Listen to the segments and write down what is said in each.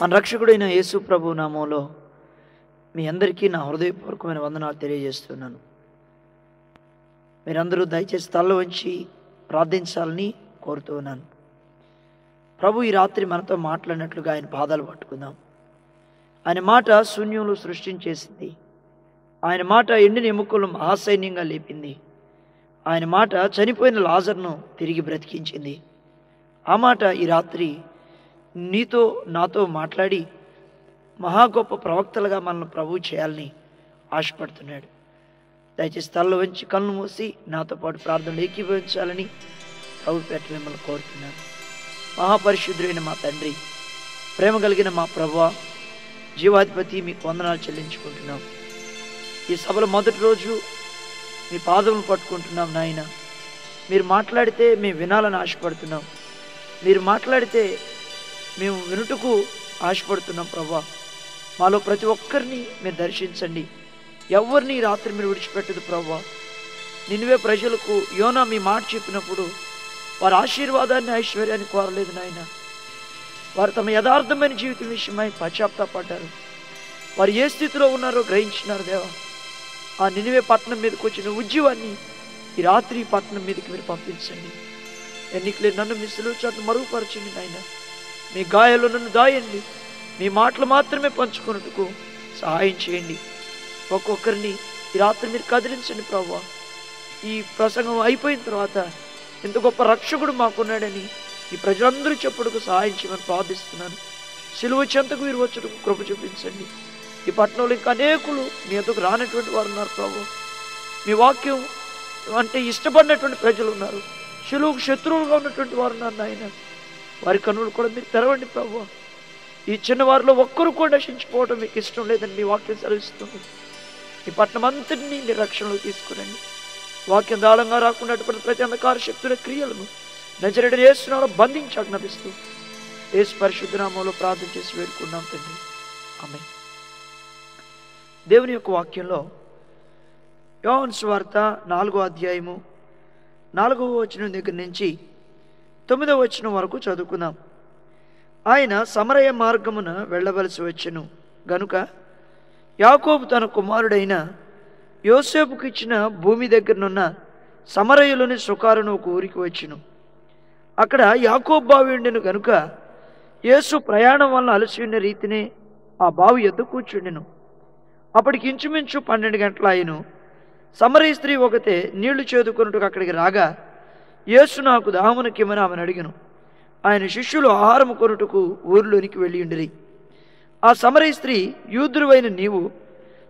మన రక్షకుడైన యేసు ప్రభు నామంలో మీ అందరికీ నా హృదయపూర్వకమైన వందనాలు తెలియజేస్తున్నాను. మీరందరూ దయచేసి తల వంచి ప్రార్థించాలని కోరుతున్నాను. ప్రభు ఈ రాత్రి మనతో మాట్లాడినట్లుగా ఆయన పాదాలు పట్టుకుందాం. ఆయన మాట శూన్యంలో సృష్టించేసింది. ఆయన మాట ఎండిన ఎముకలను మహాసైన్యంగా లేపింది. ఆయన మాట చనిపోయిన లాజర్ను తిరిగి బ్రతికించింది. ఆ మాట ఈ రాత్రి నీతో నాతో మాట్లాడి మహా గొప్ప ప్రవక్తలుగా మనల్ని ప్రభు చేయాలని ఆశపడుతున్నాడు. దయచేసి తలలో వంచి కళ్ళు మూసి నాతో పాటు ప్రార్థనలు ఏకీభవించాలని ప్రభు పేట మిమ్మల్ని కోరుతున్నాను. మహాపరిశుద్ధుడైన మా తండ్రి, ప్రేమ కలిగిన మా ప్రభువా, జీవాధిపతి, మీకు వందనాలు చెల్లించుకుంటున్నాం. ఈ సభలో మొదటి రోజు మీ పాదములు పట్టుకుంటున్నాం నాయన. మీరు మాట్లాడితే మేము వినాలని ఆశపడుతున్నాం. మీరు మాట్లాడితే మేము వినుటకు ఆశపడుతున్నాం. ప్రభువా, మాలో ప్రతి ఒక్కరిని మీరు దర్శించండి. ఎవరిని ఈ రాత్రి మీరు విడిచిపెట్టదు ప్రభువా. నినివే ప్రజలకు యోనా మీ మాట చెప్పినప్పుడు వారి ఆశీర్వాదాన్ని, ఐశ్వర్యాన్ని కోరలేదు నాయన. వారు తమ యథార్థమైన జీవితం విషయమై పశ్చాత్తాపడ్డారు. వారు ఏ స్థితిలో ఉన్నారో గ్రహించినారు దేవా. ఆ నినివే పట్టణం మీదకి వచ్చిన ఉద్యమాన్ని ఈ రాత్రి పట్టణం మీదకి మీరు పంపించండి. ఎన్నికలే నన్ను మీ సిలువ చాటును మరుగుపరచండి నాయన. మీ గాయాలు నన్ను దాయండి. మీ మాటలు మాత్రమే పంచుకున్నట్టుకు సహాయం చేయండి. ఒక్కొక్కరిని ఈ రాత్రి మీరు కదిలించండి ప్రభువా. ఈ ప్రసంగం అయిపోయిన తర్వాత ఇంత గొప్ప రక్షకుడు మాకున్నాడని ఈ ప్రజలందరూ చెప్పుడుకు సహాయం చేయమని ప్రార్థిస్తున్నాను. సిలువ చెంతకు మీరు వచ్చుటకు కృప చూపించండి. ఈ పట్టణంలో ఇంకా అనేకులు మీ ఎదుకు రానటువంటి వారు ఉన్నారు ప్రభు. మీ వాక్యం అంటే ఇష్టపడినటువంటి ప్రజలు ఉన్నారు. సిలువకు శత్రువులుగా ఉన్నటువంటి వారు ఉన్నారు నాయన. వారి కన్నులు కూడా మీరు తెరవండి ప్రభు. ఈ చిన్నవారిలో ఒక్కరు కూడా నశించిపోవడం మీకు ఇష్టం లేదని మీ వాక్యం సెలవిస్తుంది. ఈ పట్టణం అంతటినీ మీ రక్షణలో తీసుకురండి. వాక్యం దాళంగా రాకుండా ప్రతి అంధకార శక్తుల క్రియలను నజరేయుడైన యేసు నామములో బంధించి ఆజ్ఞాపిస్తూ యేసు పరిశుద్ధ నామములో ప్రార్థన చేసి వేడుకున్నాం తండ్రి, ఆమేన్. దేవుని యొక్క వాక్యంలో యోహాను సువార్త 4వ అధ్యాయము 4వ వచనం దగ్గర నుంచి 9వ వచనం వరకు చదువుకుందాం. ఆయన సమరయ మార్గమున వెళ్ళవలసి వచ్చెను గనుక యాకోబు తన కుమారుడైన యోసేపుకు ఇచ్చిన భూమి దగ్గరనున్న సమరయులోని సుకారును ఒక ఊరికి వచ్చెను. అక్కడ యాకోబు బావి ఉండెను గనుక యేసు ప్రయాణం వలన అలసి ఉన్న రీతినే ఆ బావి ఎద్దు కూర్చుండెను. అప్పటికి ఇంచుమించు 12 గంటలు అయ్యెను. సమరయ స్త్రీ ఒకతే నీళ్లు చేదుకొనుటకు అక్కడికి రాగా యేసు నాకు దాహమునకిమ్మని ఆమెను అడిగెను. ఆయన శిష్యులు ఆహారము కొనుటకు ఊరిలోనికి వెళ్ళి ఉండిరి. ఆ సమరయ స్త్రీ, యూదుడవైన నీవు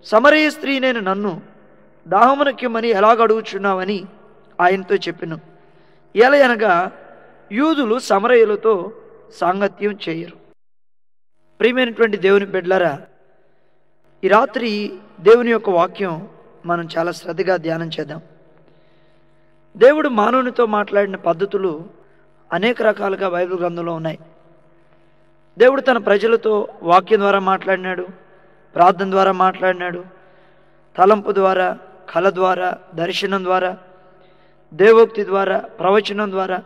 సమరయ స్త్రీనైన నన్ను దాహమునకిమ్మని ఎలాగడుగుచున్నావని ఆయనతో చెప్పెను. ఎలయనగా యూదులు సమరయులతో సాంగత్యం చేయరు. ప్రియమైనటువంటి దేవుని బిడ్డలారా, ఈ రాత్రి దేవుని యొక్క వాక్యం మనం చాలా శ్రద్ధగా ధ్యానం చేద్దాం. దేవుడు మానవునితో మాట్లాడిన పద్ధతులు అనేక రకాలుగా బైబిల్ గ్రంథంలో ఉన్నాయి. దేవుడు తన ప్రజలతో వాక్యం ద్వారా మాట్లాడినాడు, ప్రార్థన ద్వారా మాట్లాడినాడు, తలంపు ద్వారా, కళ ద్వారా, దర్శనం ద్వారా, దేవోక్తి ద్వారా, ప్రవచనం ద్వారా,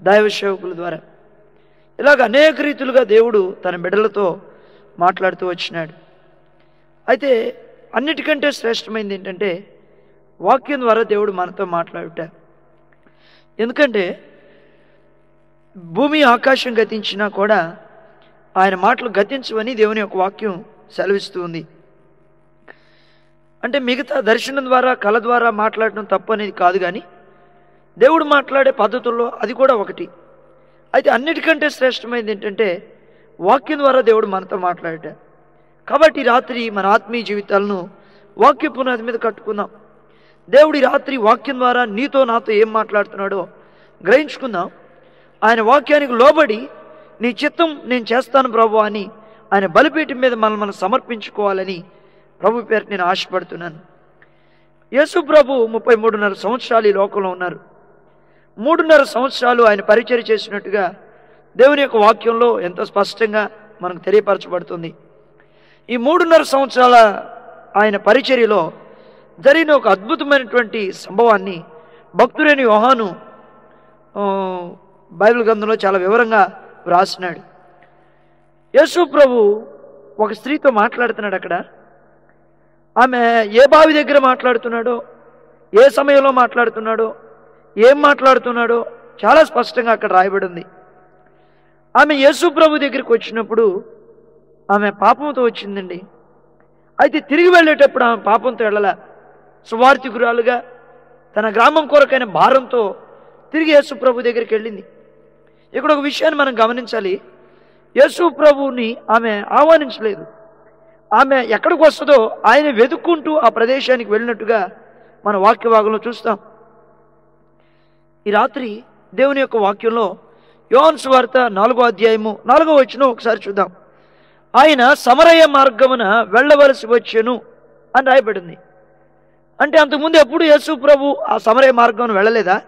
దైవ సేవకుల ద్వారా, ఇలాగ అనేక రీతులుగా దేవుడు తన బిడ్డలతో మాట్లాడుతూ వచ్చినాడు. అయితే అన్నిటికంటే శ్రేష్టమైనది ఏంటంటే వాక్యం ద్వారా దేవుడు మనతో మాట్లాడుట. ఎందుకంటే భూమి ఆకాశం గతించినా కూడా ఆయన మాటలు గతించవని దేవుని యొక్క వాక్యం సెలవిస్తూ ఉంది. అంటే మిగతా దర్శనం ద్వారా, కళ ద్వారా మాట్లాడడం తప్పు అనేది కాదు, కానీ దేవుడు మాట్లాడే పద్ధతుల్లో అది కూడా ఒకటి. అయితే అన్నిటికంటే శ్రేష్టమైనది ఏంటంటే వాక్యం ద్వారా దేవుడు మనతో మాట్లాడట. కాబట్టి రాత్రి మన ఆత్మీయ జీవితాలను వాక్య పునాది మీద కట్టుకుందాం. దేవుడి రాత్రి వాక్యం ద్వారా నీతో నాతో ఏం మాట్లాడుతున్నాడో గ్రహించుకుందాం. ఆయన వాక్యానికి లోబడి నీ చిత్తం నేను చేస్తాను ప్రభు అని ఆయన బలిపీఠం మీద మనం సమర్పించుకోవాలని ప్రభు పేరు నేను ఆశపడుతున్నాను. యేసు ప్రభు 33.5 సంవత్సరాలు ఈ లోకంలో ఉన్నారు. 3.5 సంవత్సరాలు ఆయన పరిచర్య చేసినట్టుగా దేవుని యొక్క వాక్యంలో ఎంతో స్పష్టంగా మనకు తెలియపరచబడుతుంది. ఈ 3.5 సంవత్సరాల ఆయన పరిచర్యలో జరిగిన ఒక అద్భుతమైనటువంటి సంభవాన్ని భక్తుడైన యోహాను బైబిల్ గ్రంథంలో చాలా వివరంగా వ్రాసినాడు. యేసు ప్రభు ఒక స్త్రీతో మాట్లాడుతున్నాడు అక్కడ. ఆమె ఏ బావి దగ్గర మాట్లాడుతున్నాడో, ఏ సమయంలో మాట్లాడుతున్నాడో, ఏం మాట్లాడుతున్నాడో చాలా స్పష్టంగా అక్కడ రాయబడి ఉంది. ఆమె యేసు ప్రభు దగ్గరికి వచ్చినప్పుడు ఆమె పాపంతో వచ్చిందండి. అయితే తిరిగి వెళ్ళేటప్పుడు ఆమె పాపంతో వెళ్ళలా, సువార్థికురాలుగా తన గ్రామం కొరకైన భారంతో తిరిగి యేసు ప్రభు దగ్గరికి వెళ్ళింది. ఇక్కడ ఒక విషయాన్ని మనం గమనించాలి. యేసు ప్రభువుని ఆమె ఆహ్వానించలేదు. ఆమె ఎక్కడికి వస్తుందో ఆయన వెతుక్కుంటూ ఆ ప్రదేశానికి వెళ్ళినట్టుగా మన వాక్యభాగంలో చూస్తాం. ఈ రాత్రి దేవుని యొక్క వాక్యంలో యోహాను సువార్త 4వ అధ్యాయము 4వ వచనం ఒకసారి చూద్దాం. ఆయన సమరయ మార్గమున వెళ్ళవలసి వచ్చెను అని రాయబడింది. అంటే అంతకుముందు ఎప్పుడు యేసు ప్రభు ఆ సమరయ మార్గం వెళ్ళలేదా?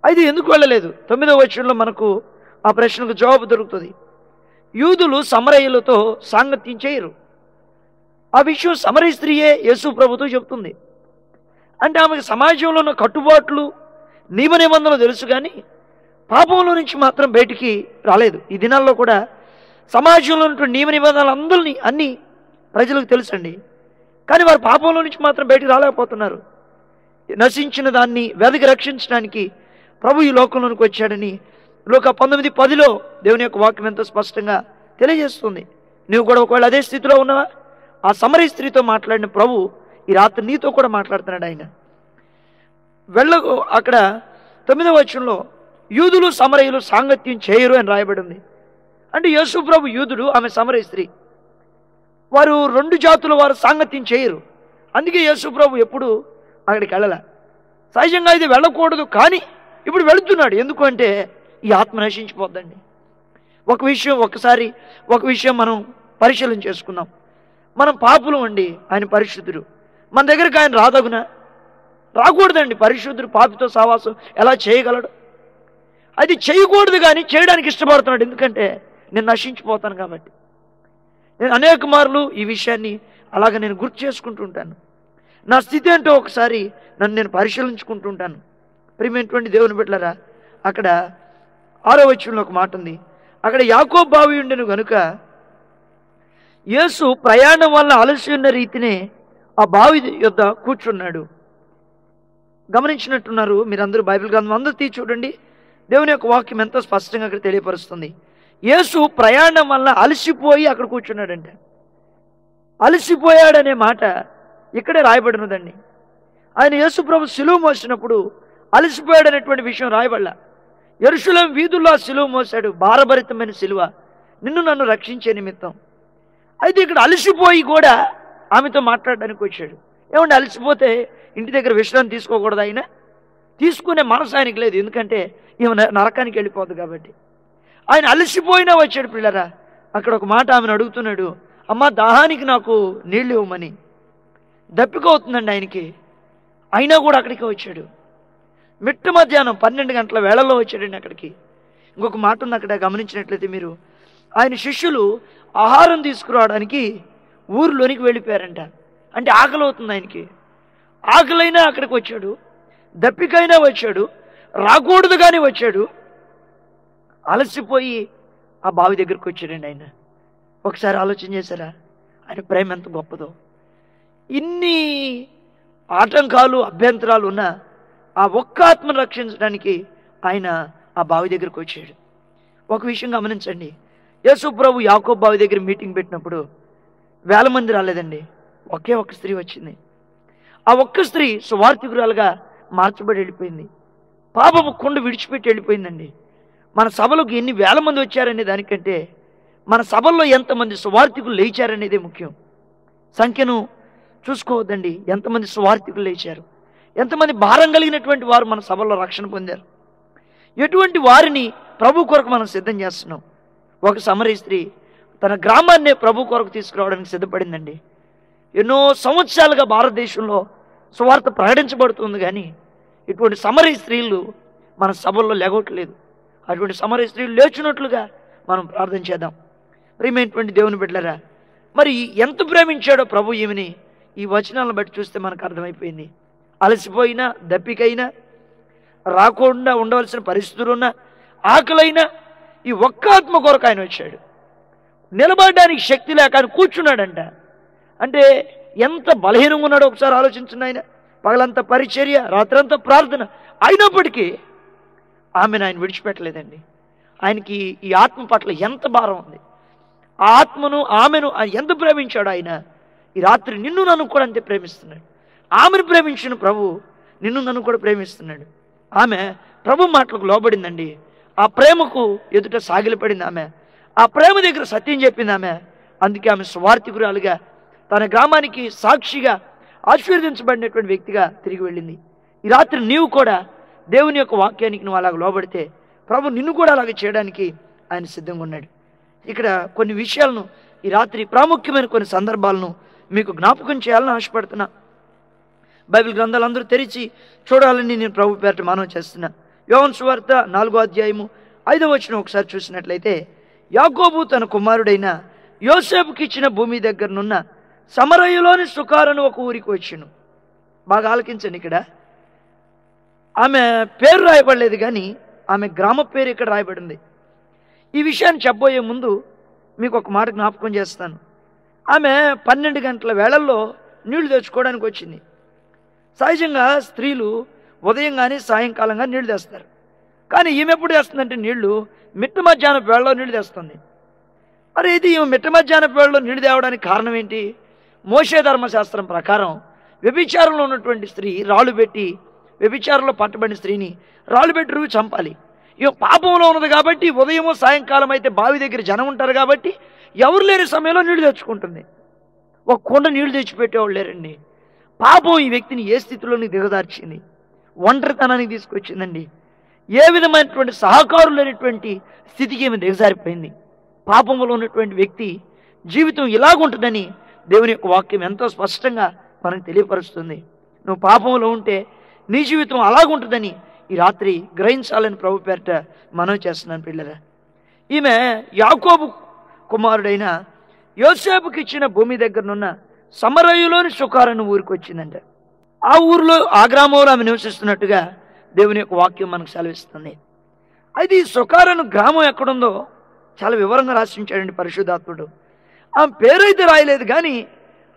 అయితే ఎందుకు వెళ్ళలేదు? 9వ వచనంలో మనకు ఆ ప్రశ్నకు జవాబు దొరుకుతుంది. యూదులు సమరయులతో సాంగత్యం చేయరు. ఆ విషయం సమరయ స్త్రీయే యేసు ప్రభుతో చెప్తుంది. అంటే ఆమెకు సమాజంలో ఉన్న కట్టుబాట్లు, నియమ నిబంధనలు తెలుసు, కానీ పాపంలో నుంచి మాత్రం బయటికి రాలేదు. ఈ దినాల్లో కూడా సమాజంలో ఉన్నటువంటి నియమ నిబంధనలు అన్నీ ప్రజలకు తెలుసండి, కానీ వారు పాపంలో నుంచి మాత్రం బయటికి రాలేకపోతున్నారు. నశించిన దాన్ని వెదకి రక్షించడానికి ప్రభు ఈ లోకంలోనికి వచ్చాడని లోక 19:10లో దేవుని యొక్క వాక్యం ఎంతో స్పష్టంగా తెలియజేస్తుంది. నువ్వు కూడా ఒకవేళ అదే స్థితిలో ఉన్నావా? ఆ సమరయ స్త్రీతో మాట్లాడిన ప్రభు ఈ రాత్రి నీతో కూడా మాట్లాడుతున్నాడు. ఆయన అక్కడ 9వ వచనంలో యూదులు సమరయులు సాంగత్యం చేయరు అని రాయబడి ఉంది. అంటే యేసు ప్రభు యూదుడు, ఆమె సమరయ స్త్రీ. వారు 2 జాతుల వారు సాంగత్యం చేయరు. అందుకే యేసు ప్రభు ఎప్పుడు అక్కడికి వెళ్ళాల. సహజంగా ఇది వెళ్ళకూడదు, కానీ ఇప్పుడు వెళుతున్నాడు. ఎందుకంటే ఈ ఆత్మ నశించిపోద్దండి. ఒక విషయం మనం పరిశీలన చేసుకుందాం. మనం పాపులం అండి, ఆయన పరిశుద్ధుడు. మన దగ్గరికి ఆయన రాకూడదండి. పరిశుద్ధుడు పాపితో సావాసం ఎలా చేయగలడు? అది చేయకూడదు, కానీ చేయడానికి ఇష్టపడుతున్నాడు. ఎందుకంటే నేను నశించిపోతాను కాబట్టి. నేను అనేక మార్లు ఈ విషయాన్ని అలాగ నేను గుర్తు చేసుకుంటూ ఉంటాను. నా స్థితి ఏంటో ఒకసారి నన్ను నేను పరిశీలించుకుంటూ ఉంటాను. ప్రియమైనటువంటి దేవుని బిడ్డలారా, అక్కడ 6వ వచనంలో ఒక మాట ఉంది. అక్కడ యాకోబు బావి ఉండెను గనుక యేసు ప్రయాణం వల్ల అలసి ఉన్న రీతినే ఆ బావి యొద్ద కూర్చున్నాడు. గమనించినట్టున్నారు మీరందరూ. బైబిల్ గ్రంథం అందరూ తీసి చూడండి. దేవుని యొక్క వాక్యం ఎంతో స్పష్టంగా అక్కడ తెలియపరుస్తుంది. యేసు ప్రయాణం వల్ల అలసిపోయి అక్కడ కూర్చున్నాడంటే, అలసిపోయాడనే మాట ఇక్కడే రాయబడినదండి. ఆయన యేసు ప్రభు సిలువ మోసినప్పుడు అలసిపోయాడనేటువంటి విషయం రాయబడలా. యెరూషలేము వీధుల్లో ఆ సిలువ మోసాడు, భారభరితమైన సిలువ, నిన్ను నన్ను రక్షించే నిమిత్తం. అయితే ఇక్కడ అలసిపోయి కూడా ఆమెతో మాట్లాడడానికి వచ్చాడు. ఏమంటే అలసిపోతే ఇంటి దగ్గర విశ్రాంతి తీసుకోకూడదు? ఆయన తీసుకునే మనసు ఆయనకి లేదు, ఎందుకంటే ఈమె నరకానికి వెళ్ళిపోదు కాబట్టి. ఆయన అలసిపోయినా వచ్చాడు. పిల్లరా, అక్కడ ఒక మాట ఆమెను అడుగుతున్నాడు, అమ్మ దాహానికి నాకు నీళ్ళు ఇవ్వమని. దప్పిక అవుతుందండి ఆయనకి, అయినా కూడా అక్కడికి వచ్చాడు. మిట్ట మధ్యాహ్నం 12 గంటల వేళల్లో వచ్చాడండి అక్కడికి. ఇంకొక మాట ఉంది అక్కడ, గమనించినట్లయితే మీరు, ఆయన శిష్యులు ఆహారం తీసుకురావడానికి ఊరిలోనికి వెళ్ళిపోయారంట. అంటే ఆకలి అవుతుంది ఆయనకి. ఆకలైనా అక్కడికి వచ్చాడు, దప్పికైనా వచ్చాడు, రాకూడదు కానీ వచ్చాడు. అలసిపోయి ఆ బావి దగ్గరికి వచ్చాడండి ఆయన. ఒకసారి ఆలోచన చేశారా ఆయన ప్రేమ ఎంత గొప్పదో? ఇన్ని ఆటంకాలు, అభ్యంతరాలు ఉన్నా ఆ ఒక్క ఆత్మను రక్షించడానికి ఆయన ఆ బావి దగ్గరికి వచ్చాడు. ఒక విషయం గమనించండి. యేసు ప్రభు యాకోబు బావి దగ్గర మీటింగ్ పెట్టినప్పుడు 1000 మంది రాలేదండి, ఒకే ఒక్క స్త్రీ వచ్చింది. ఆ ఒక్క స్త్రీ సువార్థికురాలుగా మార్చబడి వెళ్ళిపోయింది. పాపము కొండ విడిచిపెట్టి వెళ్ళిపోయిందండి. మన సభలకు ఎన్ని 1000 మంది వచ్చారనే దానికంటే మన సభల్లో ఎంతమంది సువార్థికులు లేచారనేదే ముఖ్యం. సంఖ్యను చూసుకోవద్దండి. ఎంతమంది సువార్థికులు లేచారు, ఎంతమంది భారం కలిగినటువంటి వారు మన సభల్లో రక్షణ పొందారు, ఎటువంటి వారిని ప్రభు కొరకు మనం సిద్ధం చేస్తున్నాం. ఒక సమరయ స్త్రీ తన గ్రామాన్నే ప్రభు కొరకు తీసుకురావడానికి సిద్ధపడిందండి. ఎన్నో సంవత్సరాలుగా భారతదేశంలో సువార్త ప్రకటించబడుతుంది, కానీ ఇటువంటి సమరయ స్త్రీలు మన సభల్లో లేగొట్టలేదు. అటువంటి సమరయ స్త్రీలు లేచినట్లుగా మనం ప్రార్థన చేద్దాం. ప్రియమైనటువంటి దేవుని బిడ్డలారా, మరి ఎంత ప్రేమించాడో ప్రభు ఈమెని ఈ వచనాలను బట్టి చూస్తే మనకు అర్థమైపోయింది. అలసిపోయినా, దప్పికైనా, రాకుండా ఉండవలసిన పరిస్థితులు ఉన్నా, ఆకలైనా ఈ ఒక్క ఆత్మ కొరకు ఆయన వచ్చాడు. నిలబడడానికి శక్తి లేక ఆయన కూర్చున్నాడంట. అంటే ఎంత బలహీనంగా ఉన్నాడో ఒకసారి ఆలోచించండి. ఆయన పగలంతా పరిచర్య, రాత్రంతా ప్రార్థన, అయినప్పటికీ ఆయన విడిచిపెట్టలేదండి. ఆయనకి ఈ ఆత్మ పట్ల ఎంత భారం ఉంది. ఆ ఆత్మను ఆమెను ఎంత ప్రేమించాడు ఆయన. ఈ రాత్రి నిన్ను నన్ను కూడా అంతే ప్రేమిస్తున్నాడు. ఆమెను ప్రేమించిన ప్రభు నిన్ను నన్ను కూడా ప్రేమిస్తున్నాడు. ఆమె ప్రభు మాటలకు లోబడిందండి. ఆ ప్రేమకు ఎదుట సాగిలపడింది ఆమె. ఆ ప్రేమ దగ్గర సత్యం చెప్పింది ఆమె. అందుకే ఆమె స్వార్థికురాలుగా తన గ్రామానికి సాక్షిగా ఆశీర్వదించబడినటువంటి వ్యక్తిగా తిరిగి వెళ్ళింది. ఈ రాత్రి నీవు కూడా దేవుని యొక్క వాక్యానికి నువ్వు అలాగ లోబడితే ప్రభు నిన్ను కూడా అలాగ చేయడానికి ఆయన సిద్ధంగా ఉన్నాడు. ఇక్కడ కొన్ని విషయాలను ఈ రాత్రి ప్రాముఖ్యమైన కొన్ని సందర్భాలను మీకు జ్ఞాపకం చేయాలని ఆశపడుతున్నా. బైబిల్ గ్రంథాలు అందరూ తెరిచి చూడాలని నేను ప్రభు పేరట మనవి చేస్తున్నా. యోహాను సువార్త 4వ అధ్యాయము 5వ వచనం ఒకసారి చూసినట్లయితే, యాకోబు తన కుమారుడైన యోసేపుకి ఇచ్చిన భూమి దగ్గరనున్న సమరయలోని సుకారను ఒక ఊరికి వచ్చాను. బాగా ఆలకించండి. ఇక్కడ ఆమె పేరు రాయబడలేదు, కానీ ఆమె గ్రామ పేరు ఇక్కడ రాయబడింది. ఈ విషయాన్ని చెప్పబోయే ముందు మీకు ఒక మాట జ్ఞాపకం చేస్తాను. ఆమె 12 గంటల వేళల్లో నీళ్లు తెచ్చుకోవడానికి వచ్చింది. సహజంగా స్త్రీలు ఉదయం కానీ సాయంకాలం కానీ నీళ్లు తెస్తారు. కానీ ఈమె ఎప్పుడు తెస్తుందంటే నీళ్లు మిట్ట మధ్యాహ్నపు వేళలో నీళ్లు తెస్తుంది. మరి ఇది ఈమె మిట్ట మధ్యాహ్నపు వేళలో నీళ్లు తేవడానికి కారణం ఏంటి? మోషే ధర్మశాస్త్రం ప్రకారం వ్యభిచారంలో ఉన్నటువంటి స్త్రీ రాళ్ళు పెట్టి, వ్యభిచారంలో పట్టబడిన స్త్రీని రాళ్ళు పెట్టి రువి చంపాలి. ఇక పాపంలో ఉన్నది కాబట్టి ఉదయమో సాయంకాలం అయితే బావి దగ్గర జనం ఉంటారు కాబట్టి ఎవరు లేని సమయంలో నీళ్లు తెచ్చుకుంటుంది. ఒక కుండ నీళ్లు తెచ్చిపెట్టేవాళ్ళు లేరండి. పాపం ఈ వ్యక్తిని ఏ స్థితిలోని దిగదార్చింది, ఒంటరితనానికి తీసుకొచ్చిందండి. ఏ విధమైనటువంటి సహకారులు లేనటువంటి స్థితికి ఏమి దిగజారిపోయింది. పాపంలో ఉన్నటువంటి వ్యక్తి జీవితం ఇలాగుంటుందని దేవుని యొక్క వాక్యం ఎంతో స్పష్టంగా మనకు తెలియపరుస్తుంది. నువ్వు పాపంలో ఉంటే నీ జీవితం అలాగుంటుందని ఈ రాత్రి గ్రహించాలని ప్రభు పేరట మనవి చేస్తున్నాను పిల్లరా. ఈమె యాకోబు కుమారుడైన యోసేపుకి ఇచ్చిన భూమి దగ్గరనున్న సమరయులోని సుకారను ఊరికి వచ్చిందంట. ఆ ఊరిలో ఆ గ్రామంలో ఆమె నివసిస్తున్నట్టుగా దేవుని యొక్క వాక్యం మనకు సెలవిస్తుంది. అయితే ఈ సుకారను గ్రామం ఎక్కడుందో చాలా వివరంగా రాసించాడండి పరిశుద్ధాత్ముడు. ఆమె పేరు అయితే రాయలేదు, కానీ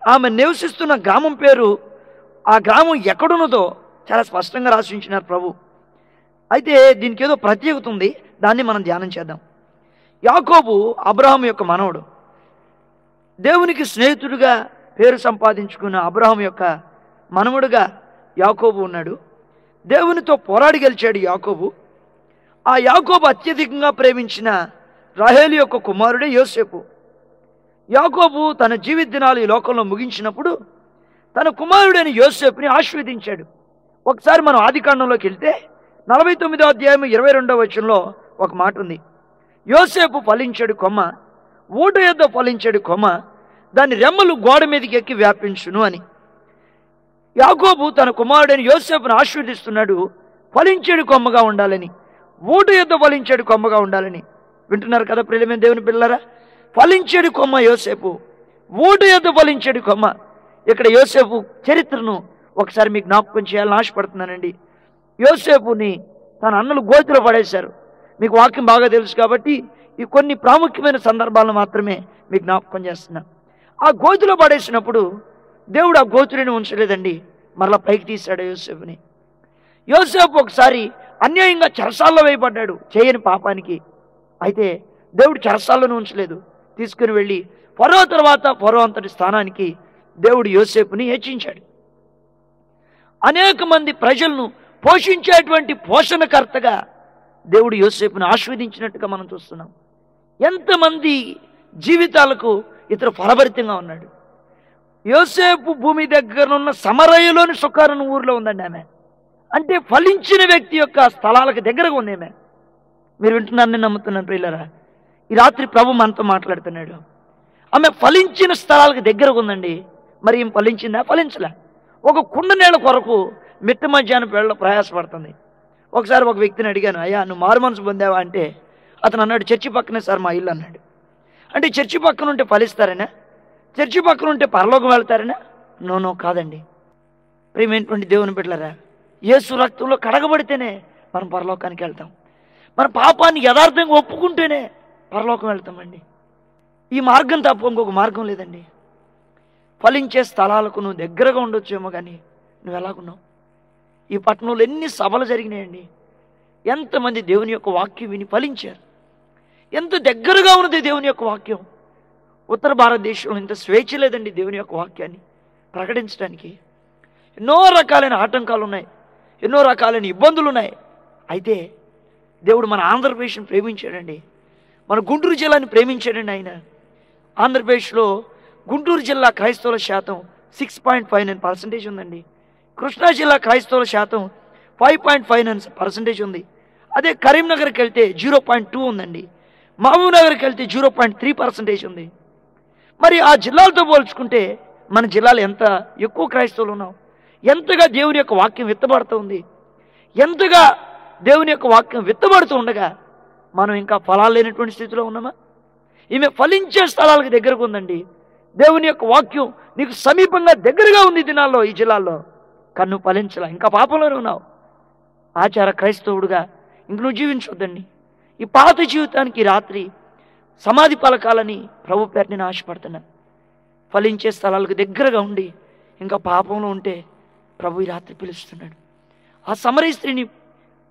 ఆమె నివసిస్తున్న గ్రామం పేరు, ఆ గ్రామం ఎక్కడున్నదో చాలా స్పష్టంగా రాసించినారు ప్రభు. అయితే దీనికి ఏదో ప్రత్యేకత ఉంది, దాన్ని మనం ధ్యానం చేద్దాం. యాకోబు అబ్రహాము యొక్క మనవడు. దేవునికి స్నేహితుడిగా పేరు సంపాదించుకున్న అబ్రహాము యొక్క మనవడుగా యాకోబు ఉన్నాడు. దేవునితో పోరాడి గెలిచాడు యాకోబు. ఆ యాకోబు అత్యధికంగా ప్రేమించిన రాహేలు యొక్క కుమారుడే యోసేపు. యాకోబు తన జీవిత దినాలు ఈ లోకంలో ముగించినప్పుడు తన కుమారుడైన యోసేపుని ఆశీర్వదించాడు. ఒకసారి మనం ఆదికాండంలోకి వెళ్తే 49వ అధ్యాయం 22వ వచనంలో ఒక మాట ఉంది. యోసేపు ఫలించాడు కొమ్మ, ఊట యొద్ద ఫలించాడు కొమ్మ, దాని రెమ్మలు గోడ మీదకి ఎక్కి వ్యాపించును అని. యాకోబు తన కుమారుడైన యోసేపును ఆశీర్వదిస్తున్నాడు, ఫలించాడు కొమ్మగా ఉండాలని, ఊట యొద్ద ఫలించాడు కొమ్మగా ఉండాలని. వింటున్నారు కదా ప్రియమైన దేవుని పిల్లరా? ఫలించాడు కొమ్మ యోసేపు, ఊట యొద్ద ఫలించాడు కొమ్మ. ఇక్కడ యోసేపు చరిత్రను ఒకసారి మీకు జ్ఞాపకం చేయాలని ఆశపడుతున్నానండి. యోసేపుని తన అన్నలు గోతిలో పడేశారు. మీకు వాక్యం బాగా తెలుసు కాబట్టి ఈ కొన్ని ప్రాముఖ్యమైన సందర్భాలను మాత్రమే మీకు జ్ఞాపకం చేస్తున్నా. ఆ గోతిలో పడేసినప్పుడు దేవుడు ఆ గోతుడిని ఉంచలేదండి, మరలా పైకి తీశాడు యోసేపుని. యోసేపు ఒకసారి అన్యాయంగా చెరసాల్లో వేయబడ్డాడు చేయని పాపానికి. అయితే దేవుడు చెరసాల్లోనే ఉంచలేదు, తీసుకుని వెళ్ళి ఫరో తర్వాత ఫరో అంతటి స్థానానికి దేవుడు యోసేపుని హెచ్చించాడు. అనేక మంది ప్రజలను పోషించేటువంటి పోషణకర్తగా దేవుడు యోసేపుని ఆశీర్వదించినట్టుగా మనం చూస్తున్నాం. ఎంతమంది జీవితాలకు ఇతర ఫలభరితంగా ఉన్నాడు. యోసేపు భూమి దగ్గరనున్న సమరయలోని సుకారను ఊరిలో ఉందండి ఆమె. అంటే ఫలించిన వ్యక్తి యొక్క స్థలాలకు దగ్గరగా ఉంది ఆమె. మీరు వింటున్నారని నమ్ముతున్నాను ప్రియులారా. ఈ రాత్రి ప్రభు మనతో మాట్లాడుతున్నాడు. ఆమె ఫలించిన స్థలాలకు దగ్గరగా ఉందండి. మరి ఏం ఫలించిందా? ఫలించలే. ఒక కుండ నీళ్ళ కొరకు మిట్ట మధ్యాహ్నం వేళలో ప్రయాసపడుతుంది. ఒకసారి ఒక వ్యక్తిని అడిగాను, అయ్యా నువ్వు మారు మనసు పొందావా అంటే అతను అన్నాడు, చర్చి పక్కనే సార్ మా ఇల్లు అన్నాడు. అంటే చర్చి పక్కన ఉంటే ఫలిస్తారనా? చర్చి పక్కన ఉంటే పరలోకం వెళ్తారనా? నో కాదండి. ప్రియమైనటువంటి దేవుని బిడ్డలారా, యేసు రక్తంలో కడగబడితేనే మనం పరలోకానికి వెళ్తాం. మన పాపాన్ని యథార్థంగా ఒప్పుకుంటేనే పరలోకం వెళ్తామండి. ఈ మార్గం తప్ప ఇంకొక మార్గం లేదండి. ఫలించే స్థలాలకు నువ్వు దగ్గరగా ఉండొచ్చేమో, కానీ నువ్వు ఎలాగున్నావు? ఈ పట్టణంలో ఎన్ని సభలు జరిగినాయండి, ఎంతమంది దేవుని యొక్క వాక్యం విని ఫలించారు. ఎంత దగ్గరగా ఉన్నది దేవుని యొక్క వాక్యం. ఉత్తర భారతదేశంలో ఇంత స్వేచ్ఛ లేదండి దేవుని యొక్క వాక్యాన్ని ప్రకటించడానికి. ఎన్నో రకాలైన ఆటంకాలు ఉన్నాయి, ఎన్నో రకాలైన ఇబ్బందులు ఉన్నాయి. అయితే దేవుడు మన ఆంధ్రప్రదేశ్ని ప్రేమించాడండి, మన గుంటూరు జిల్లాని ప్రేమించాడండి ఆయన. ఆంధ్రప్రదేశ్లో గుంటూరు జిల్లా క్రైస్తవుల శాతం 6.59% ఉందండి. కృష్ణా జిల్లా క్రైస్తవుల శాతం 5.59% ఉంది. అదే కరీంనగర్కి వెళ్తే 0.2 ఉందండి. మహబూబ్ నగర్కి వెళ్తే 0.3% ఉంది. మరి ఆ జిల్లాలతో పోల్చుకుంటే మన జిల్లాలో ఎంత ఎక్కువ క్రైస్తవులు ఉన్నాం, ఎంతగా దేవుని యొక్క వాక్యం విత్తబడుతుంది, ఎంతగా దేవుని యొక్క వాక్యం విత్తబడుతూ ఉండగా మనం ఇంకా ఫలాలు లేనటువంటి స్థితిలో ఉన్నామా? ఈమె ఫలించే స్థలాలకు దగ్గరకు ఉందండి. దేవుని యొక్క వాక్యం నీకు సమీపంగా దగ్గరగా ఉంది ఈ దినాల్లో, ఈ జిల్లాల్లో. కన్ను ఫలించలా, ఇంకా పాపంలోనే ఉన్నావు. ఆచార క్రైస్తవుడుగా ఇంక నువ్వు జీవించొద్దండి. ఈ పాత జీవితానికి రాత్రి సమాధి పలకాలని ప్రభు పేరు నేను ఆశపడుతున్నా. ఫలించే స్థలాలకు దగ్గరగా ఉండి ఇంకా పాపంలో ఉంటే ప్రభు ఈ రాత్రి పిలుస్తున్నాడు. ఆ సమరయ స్త్రీని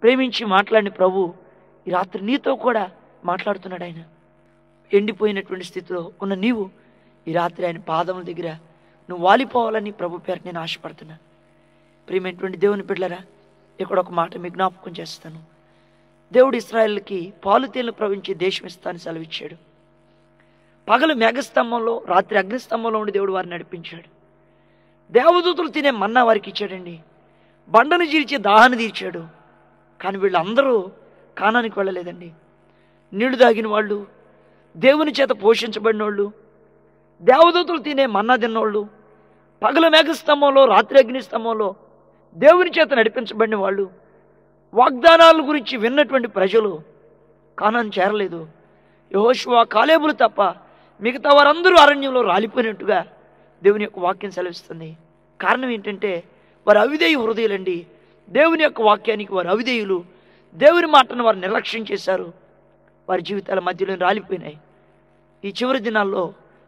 ప్రేమించి మాట్లాడిన ప్రభు ఈ రాత్రి నీతో కూడా మాట్లాడుతున్నాడు. ఆయన ఎండిపోయినటువంటి స్థితిలో ఉన్న నీవు ఈ రాత్రి ఆయన పాదముల దగ్గర నువ్వు వాలిపోవాలని ప్రభు పేరు నేను ఆశపడుతున్నా. ప్రియమైనటువంటి దేవుని బిడ్డలారా, ఇక్కడ ఒక మాట మీకు జ్ఞాపకం చేస్తాను. దేవుడు ఇశ్రాయేలుకి పాలు తేనెలు ప్రవహించే దేశం ఇస్తానని సెలవిచ్చాడు. పగలు మేఘస్తంభంలో, రాత్రి అగ్నిస్తంభంలో ఉండి దేవుడు వారిని నడిపించాడు. దేవదూతలు తినే మన్నా వారికి ఇచ్చాడండి. బండను చీల్చి దాహాన్ని తీర్చాడు. కానీ వీళ్ళందరూ కానానికి వెళ్ళలేదండి. నీళ్లు తాగిన వాళ్ళు, దేవుని చేత పోషించబడిన వాళ్ళు, దేవదూతలు తినే మన్నా తిన్నోళ్ళు, పగలు మేఘస్తంభంలో, రాత్రి అగ్నిస్తంభంలో దేవుని చేత నడిపించబడిన వాళ్ళు, వాగ్దానాల గురించి విన్నటువంటి ప్రజలు కానాను చేరలేదు. యెహోషువ, కాలేబులు తప్ప మిగతా వారందరూ అరణ్యంలో రాలిపోయినట్టుగా దేవుని యొక్క వాక్యం సెలవిస్తుంది. కారణం ఏంటంటే వారు అవిధేయ హృదయులండి. దేవుని యొక్క వాక్యానికి వారు అవిధేయులు. దేవుని మాటను వారు నిర్లక్ష్యం చేశారు. వారి జీవితాల మధ్యలో రాలిపోయినాయి. ఈ చివరి దినాల్లో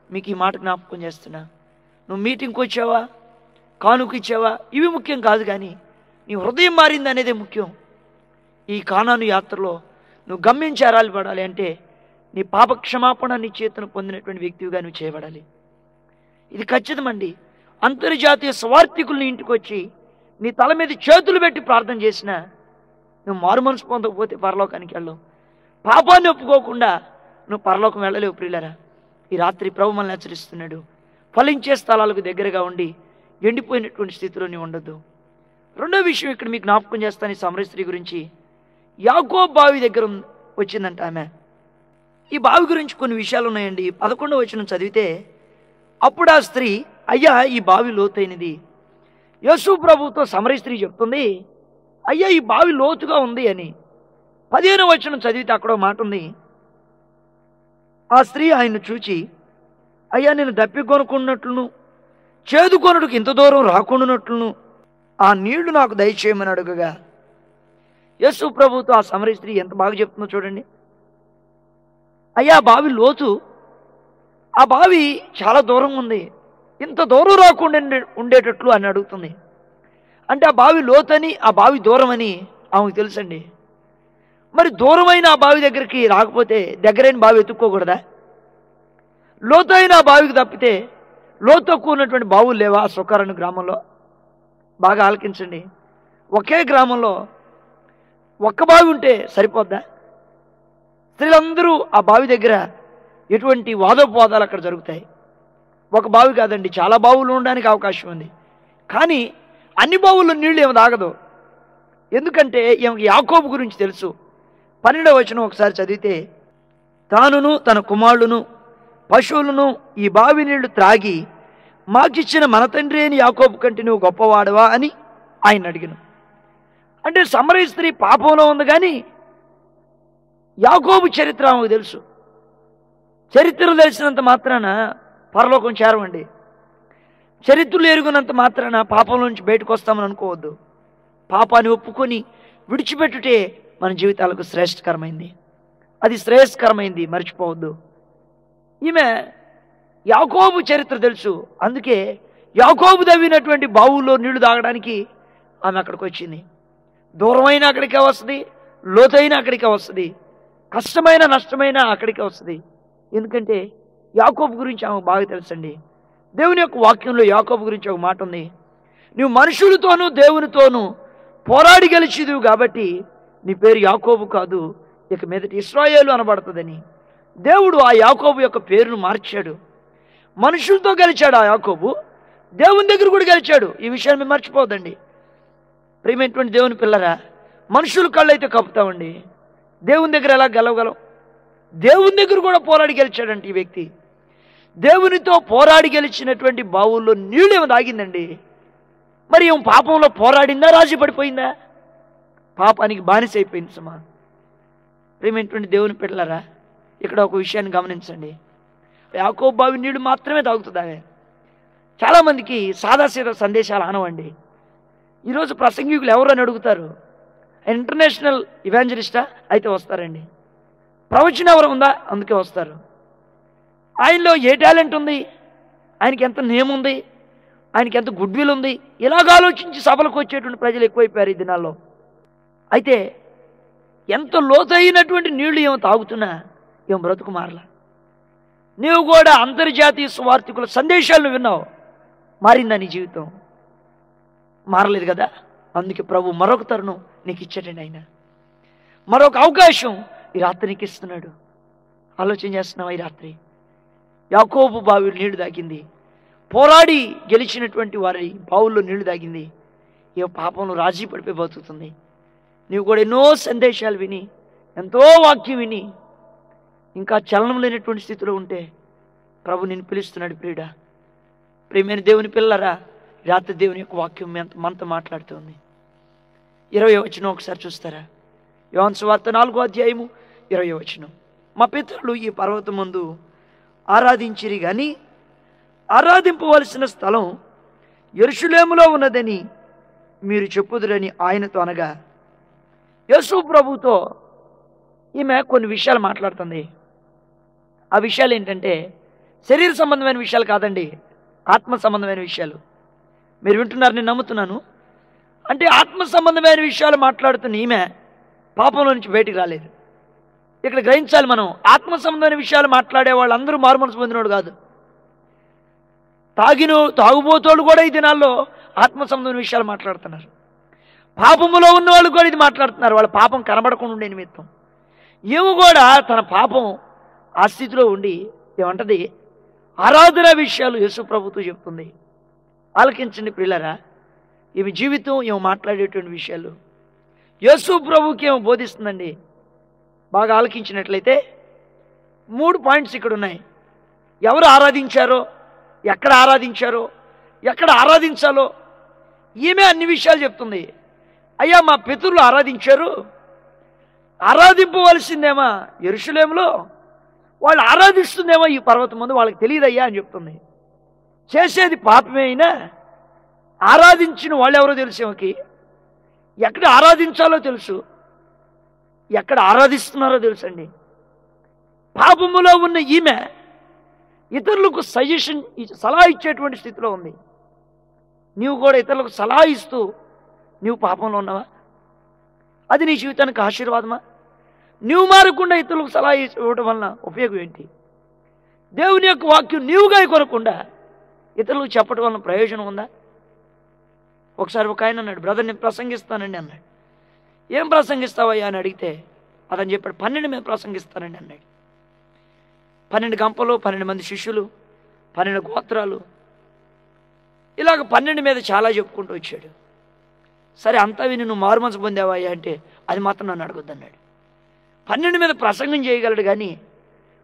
మీకు ఈ మాట జ్ఞాపకం చేస్తున్నా. నువ్వు మీటింగ్కి వచ్చావా, కానుక ఇచ్చావా, ఇవి ముఖ్యం కాదు, కానీ నీ హృదయం మారింది అనేదే ముఖ్యం. ఈ కానాను యాత్రలో నువ్వు గమ్యం చేరాలి పడాలి అంటే నీ పాప క్షమాపణ నీ చేతను పొందినటువంటి వ్యక్తిగా నువ్వు చేయబడాలి. ఇది ఖచ్చితమండి. అంతర్జాతీయ స్వార్థికుల్ని ఇంటికి వచ్చి నీ తల మీద చేతులు పెట్టి ప్రార్థన చేసినా నువ్వు మారు మనసు పొందకపోతే పరలోకానికి వెళ్ళవు. పాపాన్ని ఒప్పుకోకుండా నువ్వు పరలోకం వెళ్ళలేవు. ప్రియులారా, ఈ రాత్రి ప్రభు మనల్ని హెచ్చరిస్తున్నాడు. ఫలించే స్థలాలకు దగ్గరగా ఉండి ఎండిపోయినటువంటి స్థితిలో నీవు ఉండొద్దు. రెండో విషయం ఇక్కడ మీకు జ్ఞాపకం చేస్తాను. ఈ సమరయ స్త్రీ గురించి యాకోబు బావి దగ్గర వచ్చిందంట ఆమె. ఈ బావి గురించి కొన్ని విషయాలు ఉన్నాయండి. 11వ వచనం చదివితే, అప్పుడు ఆ స్త్రీ, అయ్యా ఈ బావి లోతైనది. యేసు ప్రభుతో సమరయ స్త్రీ చెప్తుంది, అయ్యా ఈ బావి లోతుగా ఉంది అని. 15వ వచనం చదివితే అక్కడ మాట ఉంది, ఆ స్త్రీ ఆయన్ను చూచి, అయ్యా నేను దప్పికొనుకున్నట్లును చేదుకొనుటకు ఇంత దూరం రాకుండానట్లును ఆ నీళ్లు నాకు దయచేయమని అడుగగా, యేసు ప్రభుతో ఆ సమరయ స్త్రీ ఎంత బాగా చెప్తుందో చూడండి. అయ్యా బావి లోతు, ఆ బావి చాలా దూరం ఉంది, ఇంత దూరం రాకుండా ఉండేటట్లు అని అడుగుతుంది. అంటే ఆ బావి లోతని, ఆ బావి దూరం అని ఆమెకు తెలుసండి. మరి దూరమైన ఆ బావి దగ్గరికి రాకపోతే దగ్గరైన బావి ఎత్తుక్కోకూడదా? లోతైన ఆ బావికి తప్పితే లోతు తక్కువ ఉన్నటువంటి బావులు లేవా ఆ సుకారణి గ్రామంలో? బాగా ఆలకించండి. ఒకే గ్రామంలో ఒక్క బావి ఉంటే సరిపోద్దా? స్త్రీలందరూ ఆ బావి దగ్గర ఎటువంటి వాదోపవాదాలు అక్కడ జరుగుతాయి. ఒక బావి కాదండి, చాలా బావులు ఉండడానికి అవకాశం ఉంది. కానీ అన్ని బావుల్లో నీళ్ళు ఏమి తాగదు. ఎందుకంటే ఈమెకి యాకోబు గురించి తెలుసు. 12వ వచనం ఒకసారి చదివితే, తానును తన కుమారులను పశువులను ఈ బావి నీళ్లు త్రాగి మాకిచ్చిన మన తండ్రి అని యాకోబు కంటే నువ్వు గొప్పవాడవా అని ఆయన అడిగిన. అంటే సమరయ స్త్రీ పాపంలో ఉంది, కానీ యాకోబు చరిత్ర ఆమెకు తెలుసు. చరిత్రలు తెలిసినంత మాత్రాన పరలోకం చేరవండి. చరిత్రలు ఎరుగునంత మాత్రాన పాపంలో నుంచి బయటకు వస్తామని అనుకోవద్దు. పాపాన్ని ఒప్పుకొని విడిచిపెట్టుటే మన జీవితాలకు శ్రేష్టకరమైంది. అది శ్రేయస్కరమైంది, మర్చిపోవద్దు. ఈమె యాకోబు చరిత్ర తెలుసు. అందుకే యాకోబు తవ్వినటువంటి బావుల్లో నీళ్లు తాగడానికి ఆమె అక్కడికి వచ్చింది. దూరమైన అక్కడికే వస్తుంది, లోతైన అక్కడికే వస్తుంది, కష్టమైన నష్టమైన అక్కడికే వస్తుంది. ఎందుకంటే యాకోబు గురించి ఆమెకు బాగా తెలుసండి. దేవుని యొక్క వాక్యంలో యాకోబు గురించి ఒక మాట ఉంది, నువ్వు మనుషులతోనూ దేవునితోనూ పోరాడి గెలిచిదువు కాబట్టి నీ పేరు యాకోబు కాదు, ఇక మీదటి ఇశ్రాయేలు అనబడుతుందని. దేవుడు ఆ యాకోబు యొక్క పేరును మార్చాడు. మనుషులతో గెలిచాడు ఆ యాకోబు, దేవుని దగ్గర కూడా గెలిచాడు. ఈ విషయాన్ని మేము మర్చిపోవద్దండి. ప్రియమైనటువంటి దేవుని పిల్లరా, మనుషుల కళ్ళు అయితే కప్పుతామండి, దేవుని దగ్గర ఎలా గెలవగలం? దేవుని దగ్గర కూడా పోరాడి గెలిచాడంటే ఈ వ్యక్తి. దేవునితో పోరాడి గెలిచినటువంటి బావుల్లో నీళ్ళు ఏమో తాగిందండి. మరి ఏం పాపంలో పోరాడిందా, రాజీ పడిపోయిందా? పాపానికి బానిస అయిపోయింది సుమా. ప్రియమైనటువంటి దేవుని పిల్లరా, ఇక్కడ ఒక విషయాన్ని గమనించండి. యాకోబు బావి నీళ్లు మాత్రమే తాగుతుంది ఆమె. చాలామందికి సాదాసీదా సందేశాలు ఆనవండి. ఈరోజు ప్రసంగికులు ఎవరు అని అడుగుతారు, ఇంటర్నేషనల్ ఇవాంజలిస్టా అయితే వస్తారండి. ప్రవచన ఎవరు ఉందా, అందుకే వస్తారు. ఆయనలో ఏ టాలెంట్ ఉంది, ఆయనకి ఎంత నేమ్ ఉంది, ఆయనకి ఎంత గుడ్ విల్ ఉంది, ఇలాగ ఆలోచించి సభలకు వచ్చేటువంటి ప్రజలు ఎక్కువైపోయారు ఈ దినాల్లో. అయితే ఎంత లోతైనటువంటి నీళ్లు ఏమో తాగుతున్నా ఏం బ్రతుకు మారలా. నీవు కూడా అంతర్జాతీయ సువార్థికుల సందేశాలను విన్నావు, మారిందా నీ జీవితం? మారలేదు కదా. అందుకే ప్రభు మరొక తరుణం నీకు ఇచ్చాడండి. ఆయన మరొక అవకాశం ఈ రాత్రి నీకు ఇస్తున్నాడు. ఆలోచన చేస్తున్నావా? ఈ రాత్రి యాకోబు బావి నీళ్లు తాగింది, పోరాడి గెలిచినటువంటి వారి బావుల్లో నీళ్లు తాగింది. ఏ పాపంలో రాజీ పడిపోయి బతుకుతుంది. నీవు కూడా ఎన్నో సందేశాలు విని, ఎంతో వాక్యం విని ఇంకా చలనం లేనటువంటి స్థితిలో ఉంటే ప్రభు నిన్ను పిలుస్తున్నాడు. ప్రియుడా, ప్రియమైన దేవుని పిల్లరా, రాత్రి దేవుని యొక్క వాక్యం మనతో మాట్లాడుతుంది. 20వ వచనం ఒకసారి చూస్తారా? యోహాను సువార్త 4వ అధ్యాయము 20వ వచనం. మా పితరులు ఈ పర్వతం ముందు ఆరాధించిరి గాని ఆరాధింపవలసిన స్థలం యెరూషలేములో ఉన్నదని మీరు చెప్పుదురని ఆయనతో అనగా, యేసు ప్రభుతో ఈమె కొన్ని విషయాలు మాట్లాడుతుంది. ఆ విషయాలు ఏంటంటే శరీర సంబంధమైన విషయాలు కాదండి, ఆత్మ సంబంధమైన విషయాలు. మీరు వింటున్నారు, నేను నమ్ముతున్నాను. అంటే ఆత్మ సంబంధమైన విషయాలు మాట్లాడుతున్న ఈమె పాపంలో నుంచి బయటికి రాలేదు. ఇక్కడ గ్రహించాలి మనం, ఆత్మ సంబంధమైన విషయాలు మాట్లాడే వాళ్ళందరూ మారుమనసు పొందినోడు కాదు. తాగుబోతోళ్ళు కూడా ఈ దినాల్లో ఆత్మ సంబంధమైన విషయాలు మాట్లాడుతున్నారు. పాపములో ఉన్న వాళ్ళు కూడా ఇది మాట్లాడుతున్నారు, వాళ్ళ పాపం కనబడకుండా ఉండే నిమిత్తం. ఏమో కూడా తన పాపం ఆ స్థితిలో ఉండి ఏమంటది, ఆరాధన విషయాలు యేసు ప్రభుతో చెప్తుంది. ఆలకించండి ప్రియులారా, ఈమె జీవితం ఏమో మాట్లాడేటువంటి విషయాలు యేసు ప్రభుకి ఏమో బోధిస్తుందండి. బాగా ఆలకించినట్లయితే 3 పాయింట్స్ ఇక్కడ ఉన్నాయి. ఎవరు ఆరాధించారో, ఎక్కడ ఆరాధించారో, ఎక్కడ ఆరాధించాలో ఈమె అన్ని విషయాలు చెప్తుంది. అయ్యా, మా పితరులు ఆరాధించారు, ఆరాధింపవలసిందేమో యెరూషలేములో, వాళ్ళు ఆరాధిస్తుందేమో ఈ పర్వతం ముందు, వాళ్ళకి తెలియదయ్యా అని చెప్తుంది. చేసేది పాపమే అయినా ఆరాధించిన వాళ్ళు ఎవరో తెలుసు ఈమెకి. ఎక్కడ ఆరాధించాలో తెలుసు, ఎక్కడ ఆరాధిస్తున్నారో తెలుసండి. పాపములో ఉన్న ఈమె ఇతరులకు సలహా ఇచ్చేటువంటి స్థితిలో ఉంది. నీవు కూడా ఇతరులకు సలహా ఇస్తూ నీవు పాపంలో ఉన్నావా? అది నీ జీవితానికి ఆశీర్వాదమా? నీవు మారకుండా ఇతరులకు సలహా ఇవ్వడం వలన ఉపయోగం ఏంటి? దేవుని యొక్క వాక్యం నీవుగా కొనకుండా ఇతరులకు చెప్పడం వలన ప్రయోజనం ఉందా? ఒకసారి ఒక ఆయన అన్నాడు, బ్రదర్ నేను ప్రసంగిస్తానండి అన్నాడు. ఏం ప్రసంగిస్తావయ్యా అని అడిగితే అతను చెప్పాడు, 12 మీద ప్రసంగిస్తానండి అన్నాడు. 12 గంపలు, 12 మంది శిష్యులు, 12 గోత్రాలు, ఇలాగ 12 మీద చాలా చెప్పుకుంటూ వచ్చాడు. సరే అంతా విని నువ్వు మారుమనసు పొందావయ్యా అంటే అది మాత్రం నన్ను అడగొద్దు అన్నాడు. 12 మీద ప్రసంగం చేయగలడు కానీ